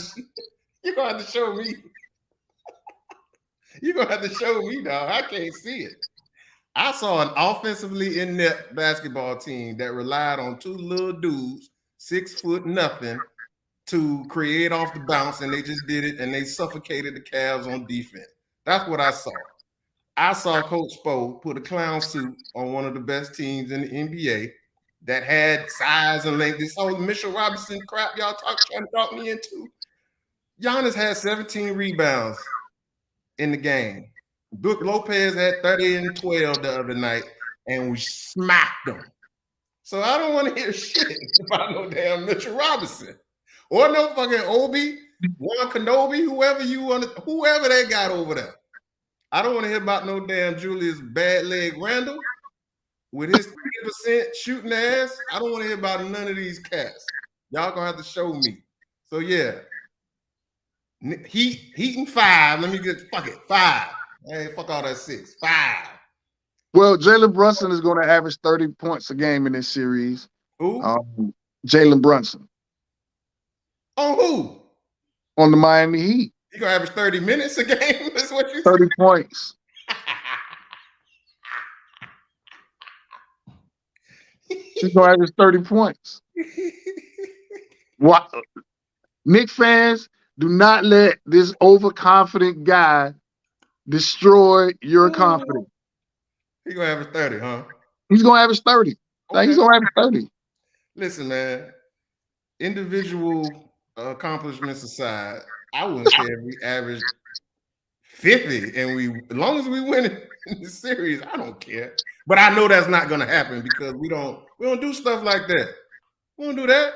show me. You're gonna have to show me, dog. I can't see it. I saw an offensively inept basketball team that relied on 2 little dudes, 6 foot nothing, to create off the bounce, and they just did it, and they suffocated the Cavs on defense. That's what I saw. I saw Coach Spo put a clown suit on one of the best teams in the NBA that had size and length. This whole Mitchell Robinson crap y'all trying to talk me into. Giannis had 17 rebounds in the game. Brook Lopez had 30 and 12 the other night, and we smacked them. So I don't want to hear shit about no damn Mitchell Robinson or no fucking Obi, Juan Kenobi, whoever they got over there. I don't want to hear about no damn Julius bad leg Randle with his 30% shooting ass. I don't want to hear about none of these cats. Y'all gonna have to show me. So yeah, Heat and 5. Let me get 5. Hey, fuck all that 6. 5.
Well, Jalen Brunson is going to average 30 points a game in this series.
Who?
Jalen Brunson.
On who?
On the Miami Heat.
You gonna average 30 minutes a game? That's what you
30 points. She's gonna average 30 points. What? Knicks fans, do not let this overconfident guy destroy your confidence.
He's gonna average 30, huh?
He's gonna average 30.
Okay.
Like, he's gonna average 30.
Listen, man. Individual accomplishments aside, I wouldn't care if we averaged 50 and as long as we win in the series, I don't care. But I know that's not gonna happen because we don't do stuff like that. We don't do that.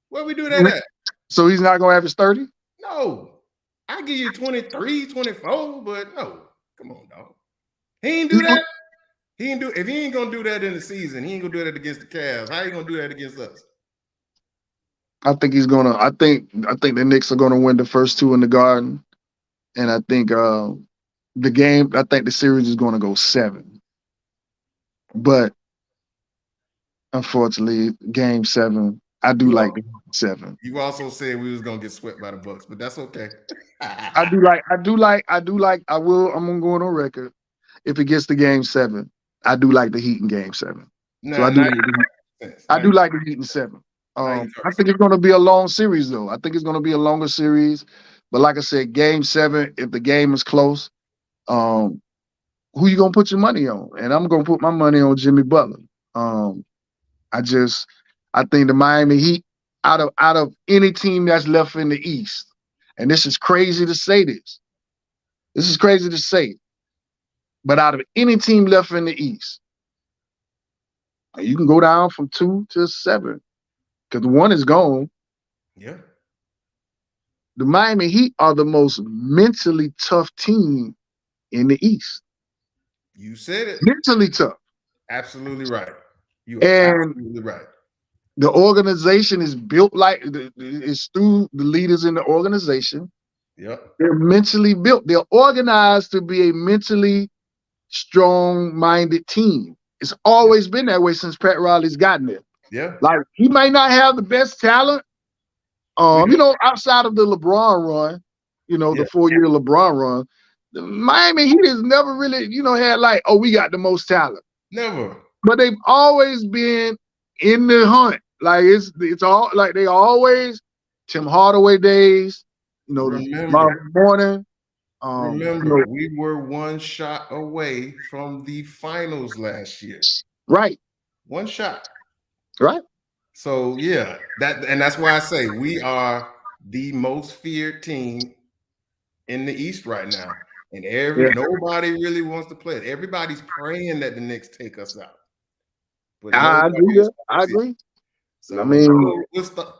Where we do that at?
So he's not gonna average 30?
No. I give you 23, 24, but no. Come on, dog. He ain't do that. If he ain't gonna do that in the season, he ain't gonna do that against the Cavs. How you gonna do that against us?
I think he's gonna. I think the Knicks are gonna win the first 2 in the Garden, and I think the game. I think the series is gonna go 7. But unfortunately, Game 7. I do like the 7.
You also said we was gonna get swept by the Bucks, but that's okay.
I do like. I'm gonna go on record. If it gets to Game 7, I do like the Heat in Game 7.
No,
so I do like the Heat in 7. I think it's going to be a long series, though. I think it's going to be a longer series. But like I said, Game 7, if the game is close, who you going to put your money on? And I'm going to put my money on Jimmy Butler. I think the Miami Heat, out of any team that's left in the East, and this is crazy to say this. This is crazy to say. But out of any team left in the East, you can go down from 2 to 7 because 1 is gone.
Yeah.
The Miami Heat are the most mentally tough team in the East.
You said it.
Mentally tough.
Absolutely right. You are absolutely right.
The organization is built it's through the leaders in the organization.
Yep.
They're mentally built. They're organized to be a mentally strong-minded team. It's always been that way since Pat Riley's gotten there.
Yeah.
Like, he might not have the best talent, outside of the LeBron run, the 4-year LeBron run. The Miami Heat has never really, had we got the most talent.
Never.
But they've always been in the hunt. Like, it's all like they always Tim Hardaway days, Marvin Morning.
Remember, we were 1 shot away from the finals last year.
Right.
1 shot.
Right.
So yeah, that's why I say we are the most feared team in the East right now. And nobody really wants to play it. Everybody's praying that the Knicks take us out. But
I agree.
So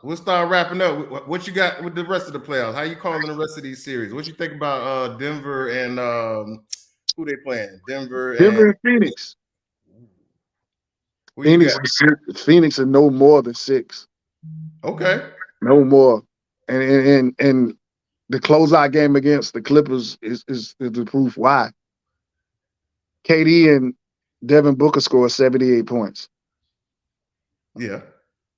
we'll start wrapping up. What you got with the rest of the playoffs? How you calling the rest of these series? What you think about Denver and who they playing? Denver and
Phoenix. Phoenix are no more than 6.
Okay.
No more. And the closeout game against the Clippers is the proof why. KD and Devin Booker scored 78 points.
Yeah.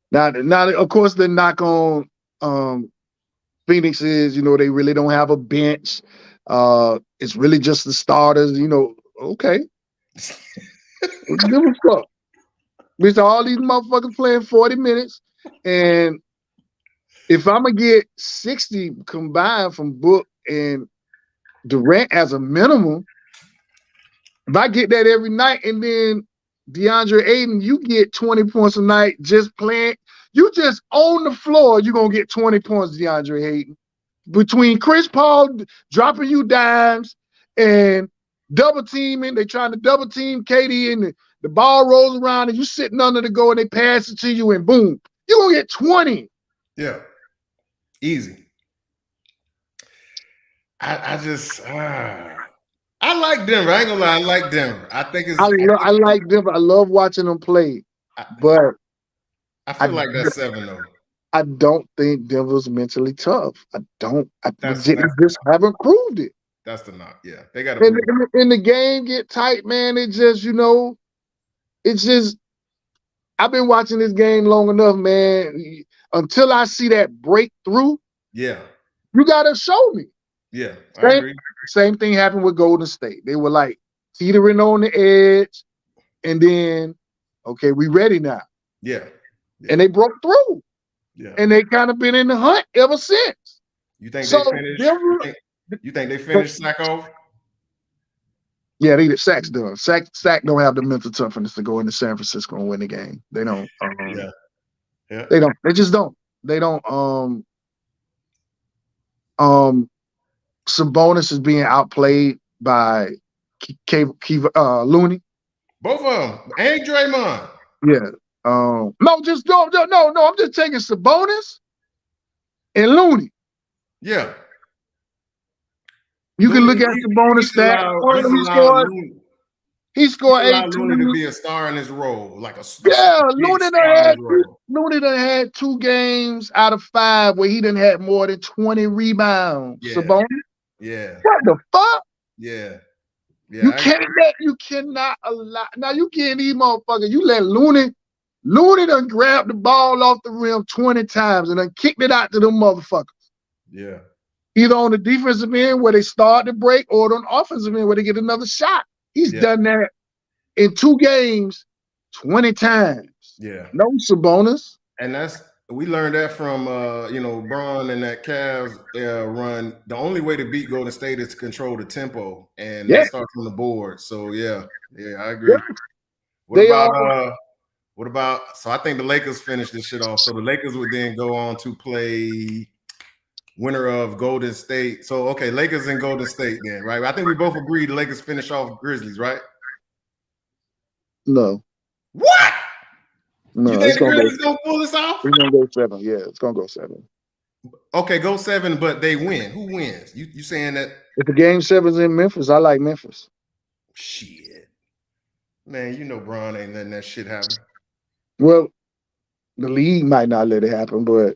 Now, of course, the knock on Phoenix is, they really don't have a bench. It's really just the starters, okay. Give a fuck. Bitch, all these motherfuckers playing 40 minutes. And if I'm going to get 60 combined from Book and Durant as a minimum, If I get that every night, and then DeAndre Ayton, you get 20 points a night just playing. You just on the floor, you're going to get 20 points, DeAndre Ayton. Between Chris Paul dropping you dimes and double teaming, they trying to double team KD, and the ball rolls around and you sitting under the goal and they pass it to you and boom, you're going to get 20.
Yeah. Easy. I just I like Denver. I ain't gonna lie, I like Denver. I think it's
I like Denver. I love watching them play, but
I feel like that's 7 though.
I don't think Denver's mentally tough. I don't. They
That's
just haven't proved it.
That's the knock. Yeah, they got to.
And the game get tight, man. It just, it's just. I've been watching this game long enough, man. Until I see that breakthrough,
yeah,
you gotta show me.
Yeah, I agree.
Same thing happened with Golden State. They were like teetering on the edge, and then, okay, we ready now.
Yeah.
And they broke through.
Yeah.
And they kind of been in the hunt ever since.
You think they finished? You think they finished Sack off?
Yeah, they did. Sack's done. Sack don't have the mental toughness to go into San Francisco and win the game. They don't.
Yeah.
They don't. They just don't. They don't. Sabonis is being outplayed by Looney.
Both of them. And Draymond.
Yeah. No, just no. I'm just taking Sabonis and Looney.
Yeah.
You can look at Sabonis stats. He scored 8.
Looney to be a star in his role, like a
Looney done had 2 games out of 5 where he done had more than 20 rebounds.
Yeah.
Sabonis.
Yeah.
What the fuck?
Yeah.
You cannot allow. Now you can't these motherfuckers. You let Looney done grab the ball off the rim 20 times and then kicked it out to them motherfuckers.
Yeah.
Either on the defensive end where they start the break or on the offensive end where they get another shot. He's done that in 2 games 20 times.
Yeah.
No Sabonis.
And we learned that from Bron and that Cavs run. The only way to beat Golden State is to control the tempo, and that starts from the board. So I agree.
Yeah.
What about? So I think the Lakers finished this shit off. So the Lakers would then go on to play winner of Golden State. So okay, Lakers and Golden State then, right? I think we both agreed the Lakers finish off Grizzlies, right?
No.
What?
No,
you think the Grizzlies gonna pull this off?
We're gonna go 7. Yeah, it's gonna go 7.
Okay, go 7, but they win. Who wins? You saying that?
If the game 7's in Memphis, I like Memphis.
Shit, man, Bron ain't letting that shit happen.
Well, the league might not let it happen, but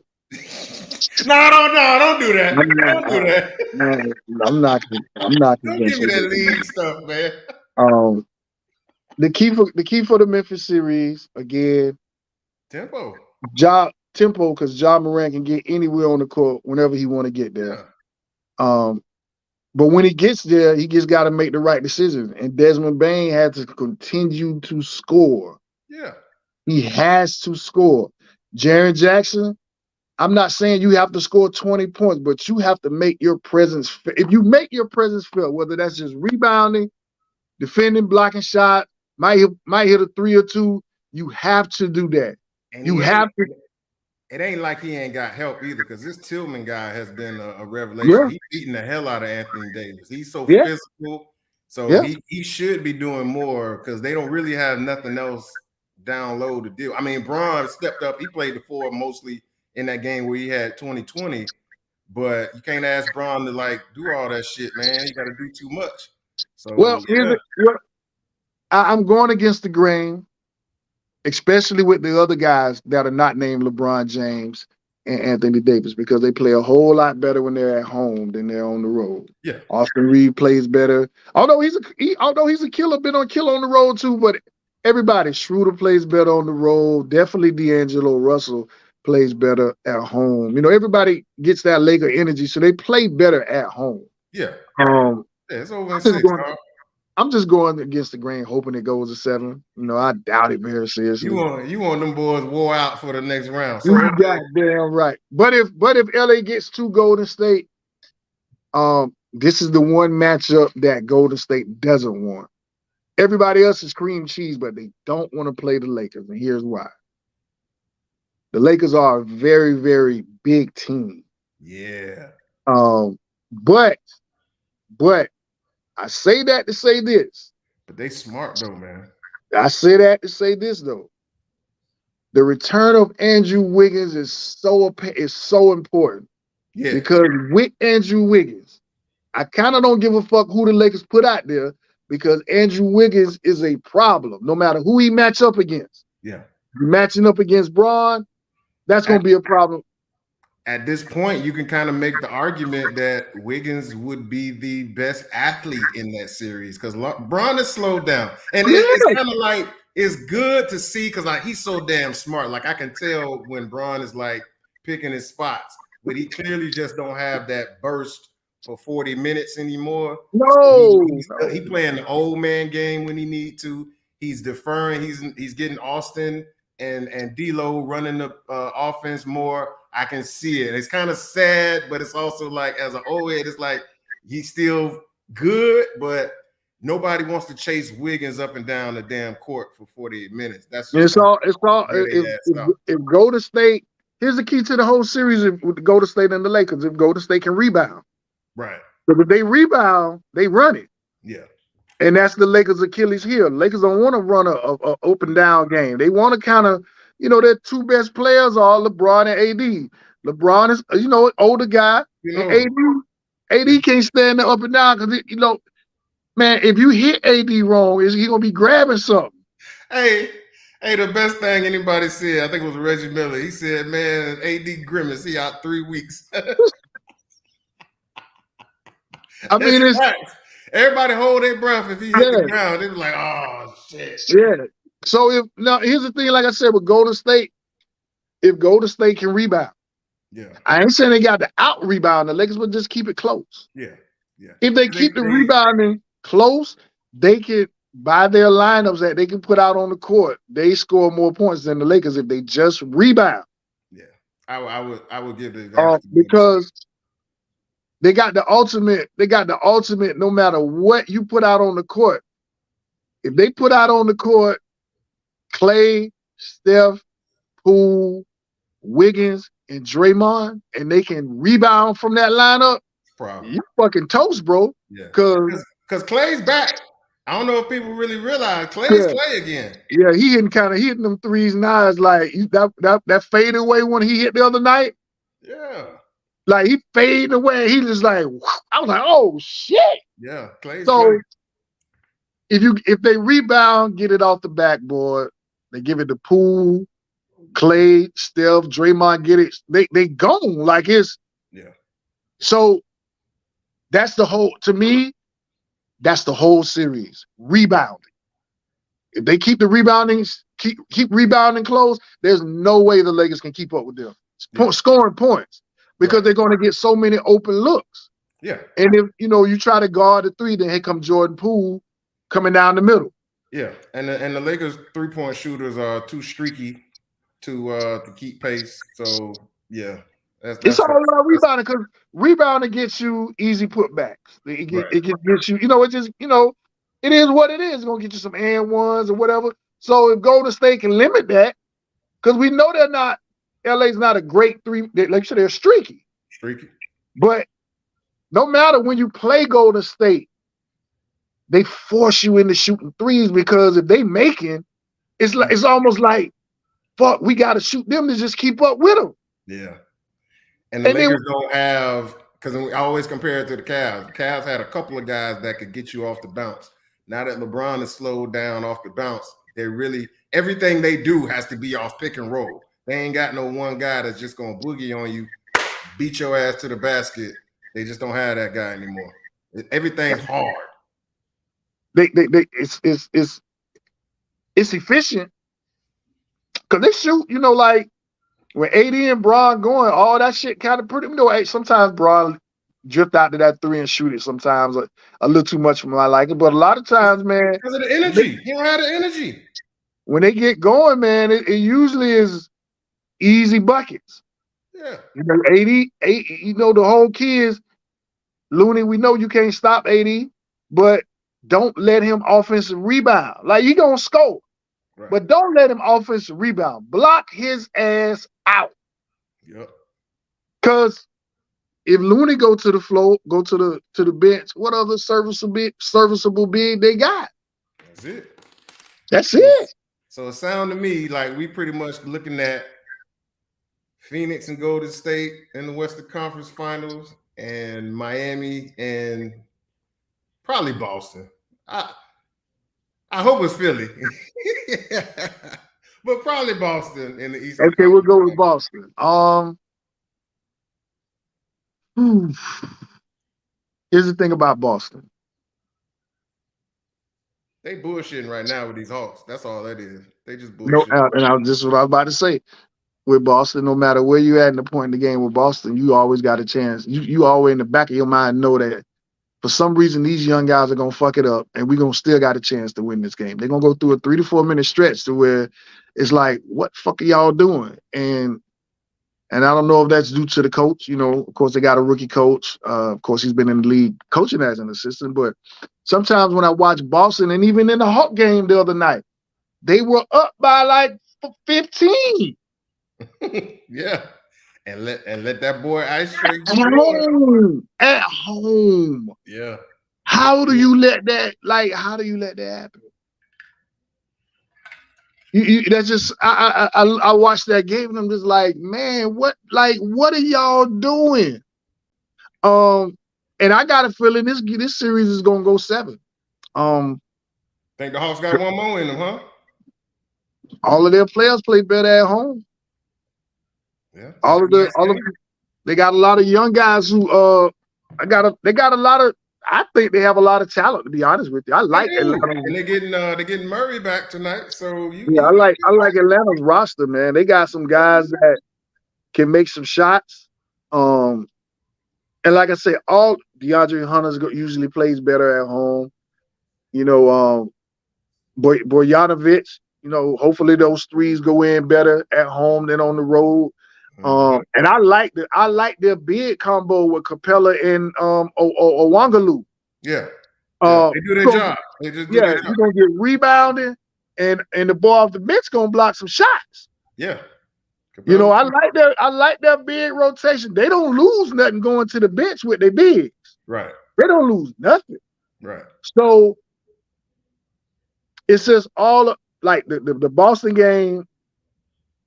no, don't do that. Don't do that.
Man, I'm not.
Don't give me that league stuff, man.
The key for the Memphis series again.
Tempo.
Tempo, because Ja Morant can get anywhere on the court whenever he want to get there. Yeah. But when he gets there, he just got to make the right decisions. And Desmond Bane had to continue to score.
Yeah.
He has to score. Jaren Jackson, I'm not saying you have to score 20 points, but you have to make your presence. If you make your presence felt, whether that's just rebounding, defending, blocking shot, might hit a 3 or 2, you have to do that. And you have to.
It ain't like he ain't got help either, because this Tillman guy has been a revelation. Yeah. He's beating the hell out of Anthony Davis. He's so physical. So he should be doing more, because they don't really have nothing else down low to do. I mean, Bron stepped up. He played the 4 mostly in that game where he had 20-20, but you can't ask Bron to do all that shit, man. You got to do too much. So
I'm going against the grain, especially with the other guys that are not named LeBron James and Anthony Davis, because they play a whole lot better when they're at home than they're on the road.
Yeah,
Austin Reeves plays better, although he's a killer, been on killer on the road too. But everybody, Schroeder plays better on the road. Definitely D'Angelo Russell plays better at home. Everybody gets that Laker energy, so they play better at home.
Yeah. It's over in 6.
I'm just going against the grain, hoping it goes to 7. I doubt it very seriously.
You want them boys wore out for the next round.
So you goddamn right. But if LA gets to Golden State, this is the one matchup that Golden State doesn't want. Everybody else is cream cheese, but they don't want to play the Lakers, and here's why. The Lakers are a very, very big team.
Yeah.
But I say that to say this.
But they smart though, man.
I say that to say this though. The return of Andrew Wiggins is so important.
Yeah.
Because with Andrew Wiggins, I kind of don't give a fuck who the Lakers put out there because Andrew Wiggins is a problem no matter who he match up against.
Yeah.
Matching up against Braun, that's going to be a problem.
At this point, you can kind of make the argument that Wiggins would be the best athlete in that series because Braun is slowed down. And it's kind of like, it's good to see because like he's so damn smart. Like I can tell when Braun is like picking his spots, but he clearly just don't have that burst for 40 minutes anymore.
No.
He playing the old man game when he need to. He's deferring. He's getting Austin and D'Lo running the offense more. I can see it. It's kind of sad, but it's also like as an old head, it's like he's still good, but nobody wants to chase Wiggins up and down the damn court for 48 minutes. That's just
if Golden State, here's the key to the whole series with Golden State and the Lakers. If Golden State can rebound.
Right.
But if they rebound, they run it.
Yeah. And
that's the Lakers' Achilles heel. Lakers don't want to run a open down game. They want to kind of, their two best players are LeBron and AD. LeBron is, an older guy. And AD can't stand there up and down because, man, if you hit AD wrong, he going to be grabbing something.
Hey, the best thing anybody said, I think it was Reggie Miller. He said, man, AD Grimace, he out 3 weeks.
I mean, it's
everybody hold their breath if he hit the ground. They was like, oh shit.
Yeah. So here's the thing, like I said, with Golden State, if Golden State can rebound, I ain't saying they got to out rebound the Lakers, but just keep it close.
Yeah.
If they keep the rebounding close, they can by their lineups that they can put out on the court, they score more points than the Lakers if they just rebound.
Yeah, I would give the advantage
because they got the ultimate. They got the ultimate. No matter what you put out on the court, if they put out on the court, Clay, Steph, Poole, Wiggins, and Draymond, and they can rebound from that lineup, you fucking toast, bro.
Yeah, because Clay's back. I don't know if people really realize Clay again.
Yeah, he hitting them threes now. It's like that fade away when he hit the other night.
Yeah.
Like he fading away. He just like, I was like, oh shit.
Yeah, Clay's
so if they rebound, get it off the backboard, they give it to Poole, Clay, Steph, Draymond, get it. They gone like it's So that's the whole, to me, that's the whole series. Rebounding. If they keep the rebounding, keep rebounding close, there's no way the Lakers can keep up with them. Scoring points. Because they're going to get so many open looks.
Yeah.
And if you try to guard the three, then here comes Jordan Poole coming down the middle.
Yeah. And the Lakers 3-point shooters are too streaky to keep pace. So yeah.
It's all about rebounding because rebounding gets you easy putbacks. It gets you, it just, it is what it is. It's gonna get you some and ones or whatever. So if Golden State can limit that, because we know they're not, LA's not a great three, like you said, they're streaky. But no matter when you play Golden State, they force you into shooting threes because if they making, it's almost like, fuck, we got to shoot them to just keep up with them.
Yeah. And the Lakers don't have, because I always compare it to the Cavs. The Cavs had a couple of guys that could get you off the bounce. Now that LeBron is slowed down off the bounce, everything they do has to be off pick and roll. They ain't got no one guy that's just going to boogie on you, beat your ass to the basket. They just don't have that guy anymore. Everything's hard.
It's efficient because they shoot, like when AD and Bron going, all that shit kind of pretty. Sometimes Bron drift out to that three and shoot it. Sometimes a little too much for my liking, but a lot of times, man,
because of the energy, he don't have the energy.
When they get going, man, it usually is easy buckets.
Yeah.
AD, the whole key is Looney. We know you can't stop AD, but don't let him offensive rebound. Like, you gonna score,
Right.
but don't let him offensive rebound. Block his ass out.
Yep.
Cause if Looney go to the floor, go to the bench, what other serviceable big they got?
That's it.
That's it.
So it sounds to me like we pretty much looking at Phoenix and Golden State in the Western Conference Finals, and Miami and probably Boston. I hope it's Philly, but probably Boston in the Eastern
Okay, we'll
Conference.
go with Boston. Here's the thing about Boston.
They bullshitting right now with these Hawks. That's all that is. They just
No,
bullshitting.
and this is what I was about to say. With Boston, no matter where you at in the point in the game with Boston, you always got a chance. You always in the back of your mind know that for some reason these young guys are gonna fuck it up, and we're gonna still got a chance to win this game. They're gonna go through a 3 to 4 minute stretch to where it's like, what the fuck are y'all doing? And I don't know if that's due to the coach. You know, of course they got a rookie coach. Of course he's been in the league coaching as an assistant. But sometimes when I watch Boston, and even in the Hawk game the other night, they were up by like 15.
Yeah, and let that boy Ice Tray
At home.
Yeah.
How do you let that? Like, how do you let that happen? That's just I watched that game and I'm just like, man, what are y'all doing? And I got a feeling this series is gonna go 7.
Think the Hawks got one more in them, huh?
All of their players play better at home.
Yeah.
They got a lot of young guys who they got a lot of. I think they have a lot of talent, to be honest with you. I like Atlanta.
And they're getting Murray back tonight. So
I like Atlanta's roster, man. They got some guys that can make some shots. And like I said, all DeAndre Hunter usually plays better at home. You know, Bojanovic, you know, hopefully those threes go in better at home than on the road. And I like their big combo with Capella and Owangaloo.
Yeah. They do their job. They just do their job.
You're gonna get rebounding, and the ball off the bench gonna block some shots.
Yeah.
You know, I like their big rotation. They don't lose nothing going to the bench with their bigs.
Right.
They don't lose nothing.
Right.
So it's just all like the Boston game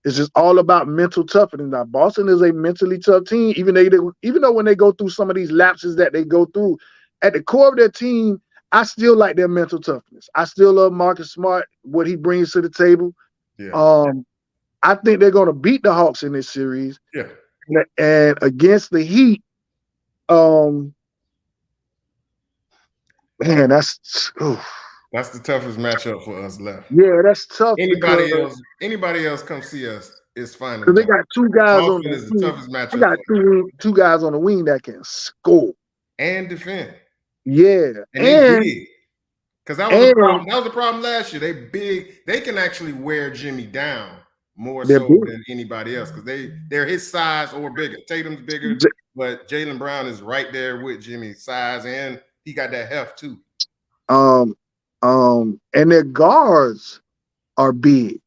is just all about mental toughness. Now, Boston is a mentally tough team, even though when they go through some of these lapses that they go through, at the core of their team, I still like their mental toughness. I still love Marcus Smart, what he brings to the table.
Yeah.
I think they're going to beat the Hawks in this series.
Yeah.
And against the Heat, man, that's
the toughest matchup for us left.
Yeah, that's tough.
Anybody else come see us is fine.
Because they got 2 guys on the
is the toughest matchup.
They got two guys on the wing that can score
and defend.
Yeah,
and big. Because that was the problem. That was the problem last year. They big. They can actually wear Jimmy down more so than anybody else because they're his size or bigger. Tatum's bigger, but Jaylen Brown is right there with Jimmy's size, and he got that heft too.
And their guards are big.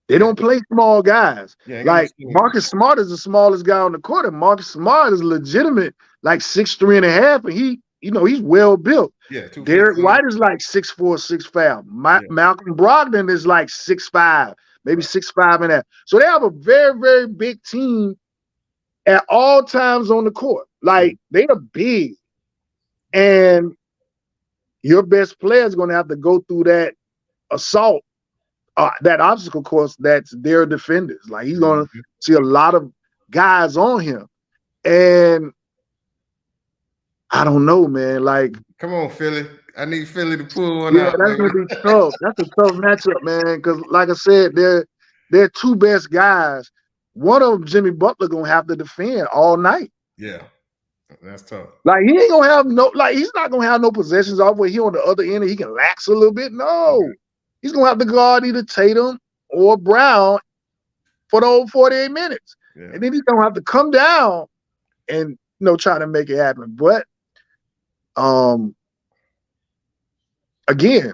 They don't play small guys. Like Marcus Smart is the smallest guy on the court, and Marcus Smart is legitimate, like 6'3.5", and he's well built.
Yeah,
Derek White is like 6'4", 6'5". Malcolm Brogdon is like 6'5", maybe 6'5.5". So they have a very, very big team at all times on the court. Like they are big, and your best player is going to have to go through that assault, that obstacle course that's their defenders. Like he's going to see a lot of guys on him, and I don't know, man. Like,
come on, Philly. I need Philly to pull one out.
Yeah, that's going to be tough. That's a tough matchup, man. Because, like I said, they're 2 best guys. One of them, Jimmy Butler, going to have to defend all night.
Yeah, that's tough.
Like he ain't gonna have he's not gonna have no possessions off where he on the other end and he can lax a little bit. No, he's gonna have to guard either Tatum or Brown for the whole 48 minutes, and then he's gonna have to come down and try to make it happen. But again,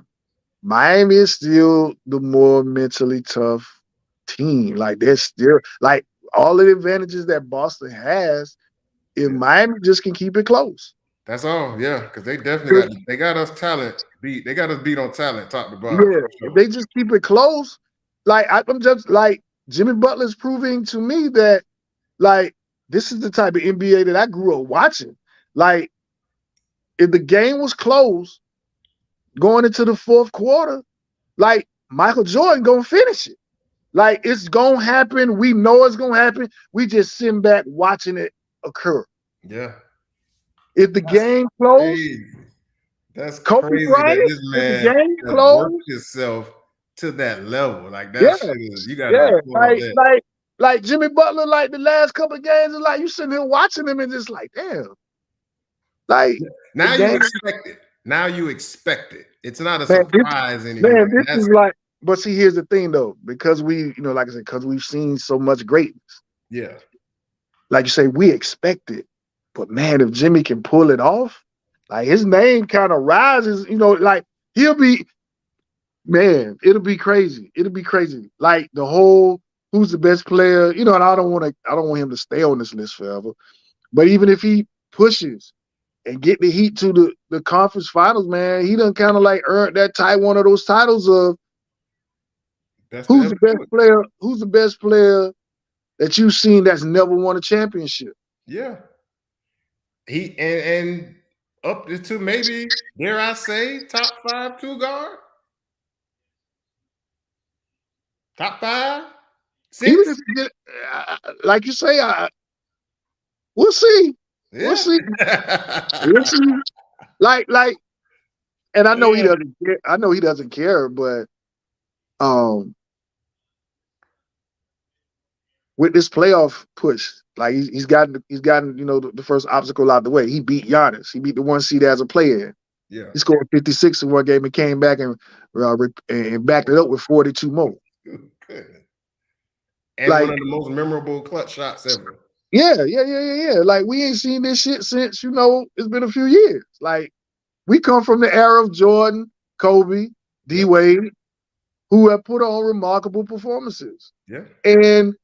Miami is still the more mentally tough team. Like they're still like all of the advantages that Boston has. If Miami just can keep it close,
that's all. Yeah, because they definitely got us talent beat. They got us beat on talent, top to bottom.
yeah. If they just keep it close, like I'm just like Jimmy Butler's proving to me that like this is the type of NBA that I grew up watching. Like if the game was close going into the fourth quarter, like Michael Jordan gonna finish it. Like it's gonna happen. We know it's gonna happen. We just sitting back watching it occur.
Yeah.
If the game close,
crazy. That's
Kobe
crazy that
Bryant,
this
if the
man
game
has
close,
worked himself to that level. Like
yeah,
that shit is, you gotta applaud
like
that.
like Jimmy Butler, like the last couple of games, is like you sitting here watching him and just like, damn. Like
Now
the
you
game,
expect it. Now you expect it. It's not a
man,
surprise anymore.
this is like, but see, here's the thing though, because we, like I said, because we've seen so much greatness.
Yeah.
Like you say, we expect it. But man, if Jimmy can pull it off, like his name kind of rises, like he'll be, man, it'll be crazy. It'll be crazy. Like the whole who's the best player, and I don't want him to stay on this list forever. But even if he pushes and get the Heat to the conference finals, man, he done kind of like earned that one of those titles of who's the best player, who's the best player that you've seen that's never won a championship.
Yeah. He and up to maybe, dare I say, top 5 2 guard? Top 5? 6?
Even if you get, like you say, we'll see.
Yeah.
We'll see. We'll see. Like, and I know he doesn't care. I know he doesn't care, but with this playoff push, like he's gotten the first obstacle out the way. He beat Giannis. He beat the 1 seed as a player.
Yeah.
He scored 56 in one game and came back and backed it up with 42 more.
Good. And like, one of the most memorable clutch shots ever.
Yeah. Like we ain't seen this shit since it's been a few years. Like we come from the era of Jordan, Kobe, D Wade, who have put on remarkable performances.
Yeah.
And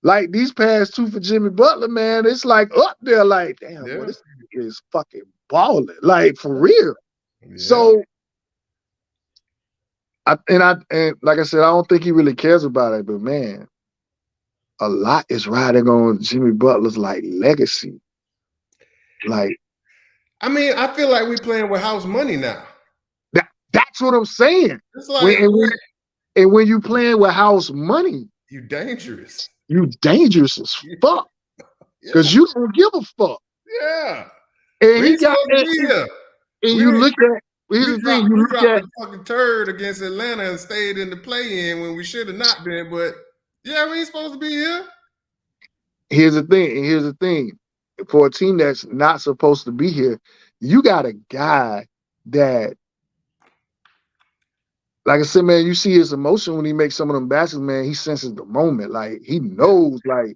like these past 2 for Jimmy Butler, man, it's like up there, like, damn, boy, this is fucking balling, like for real. Yeah. So, and like I said, I don't think he really cares about it, but man, a lot is riding on Jimmy Butler's like legacy. Like,
I mean, I feel like we're playing with house money now.
That's what I'm saying.
It's like,
when you playing with house money,
you dangerous.
You dangerous as fuck. Because you don't give a fuck.
Yeah.
And he got and you look at here's the thing, you look at
the fucking turd against Atlanta and stayed in the play-in when we should have not been, but yeah, we ain't supposed to be here.
Here's the thing. For a team that's not supposed to be here, you got a guy that, like I said, man, you see his emotion when he makes some of them baskets, man. He senses the moment. Like, he knows, like,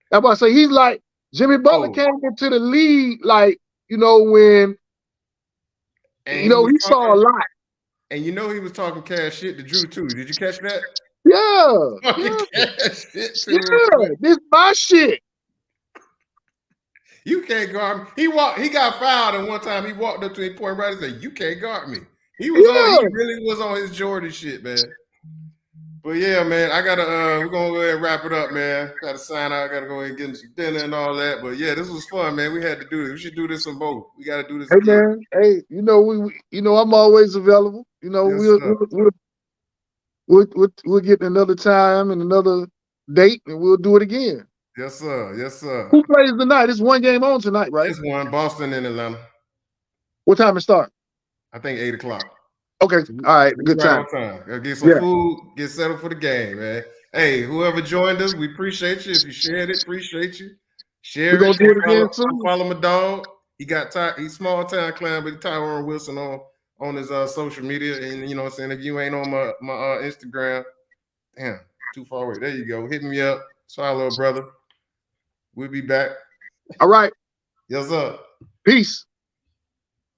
that's why I say he's like, Jimmy Butler came into the league, like, when, he saw a lot.
And he was talking cash shit to Drew, too. Did you catch that?
Yeah. This my shit.
You can't guard me. He got fouled, and one time he walked up to him, point right and said, "You can't guard me." He really was on his Jordan shit, man. But yeah, man, I gotta we're gonna go ahead and wrap it up, man. Gotta sign out, gotta go ahead and get some dinner and all that. But yeah, this was fun, man. We had to do this. We should do this some more. We gotta do this again.
Man, hey, I'm always available.
Yes,
we'll get another time and another date, and we'll do it again.
Yes, sir. Yes, sir.
Who plays tonight? It's one game on tonight, right?
It's one. Boston and Atlanta.
What time it start?
I think 8 o'clock.
Okay. All right. Good time.
Get some food. Get settled for the game, man. Hey, whoever joined us, we appreciate you. If you shared it, appreciate you. Share
We're gonna do it again soon.
Follow my dog. He's small town clown, but Tyrone Wilson on his social media. And you know what I'm saying? If you ain't on my Instagram, damn, too far away. There you go. Hit me up. Sorry, little brother. We'll be back.
All right.
Yes, sir.
Peace.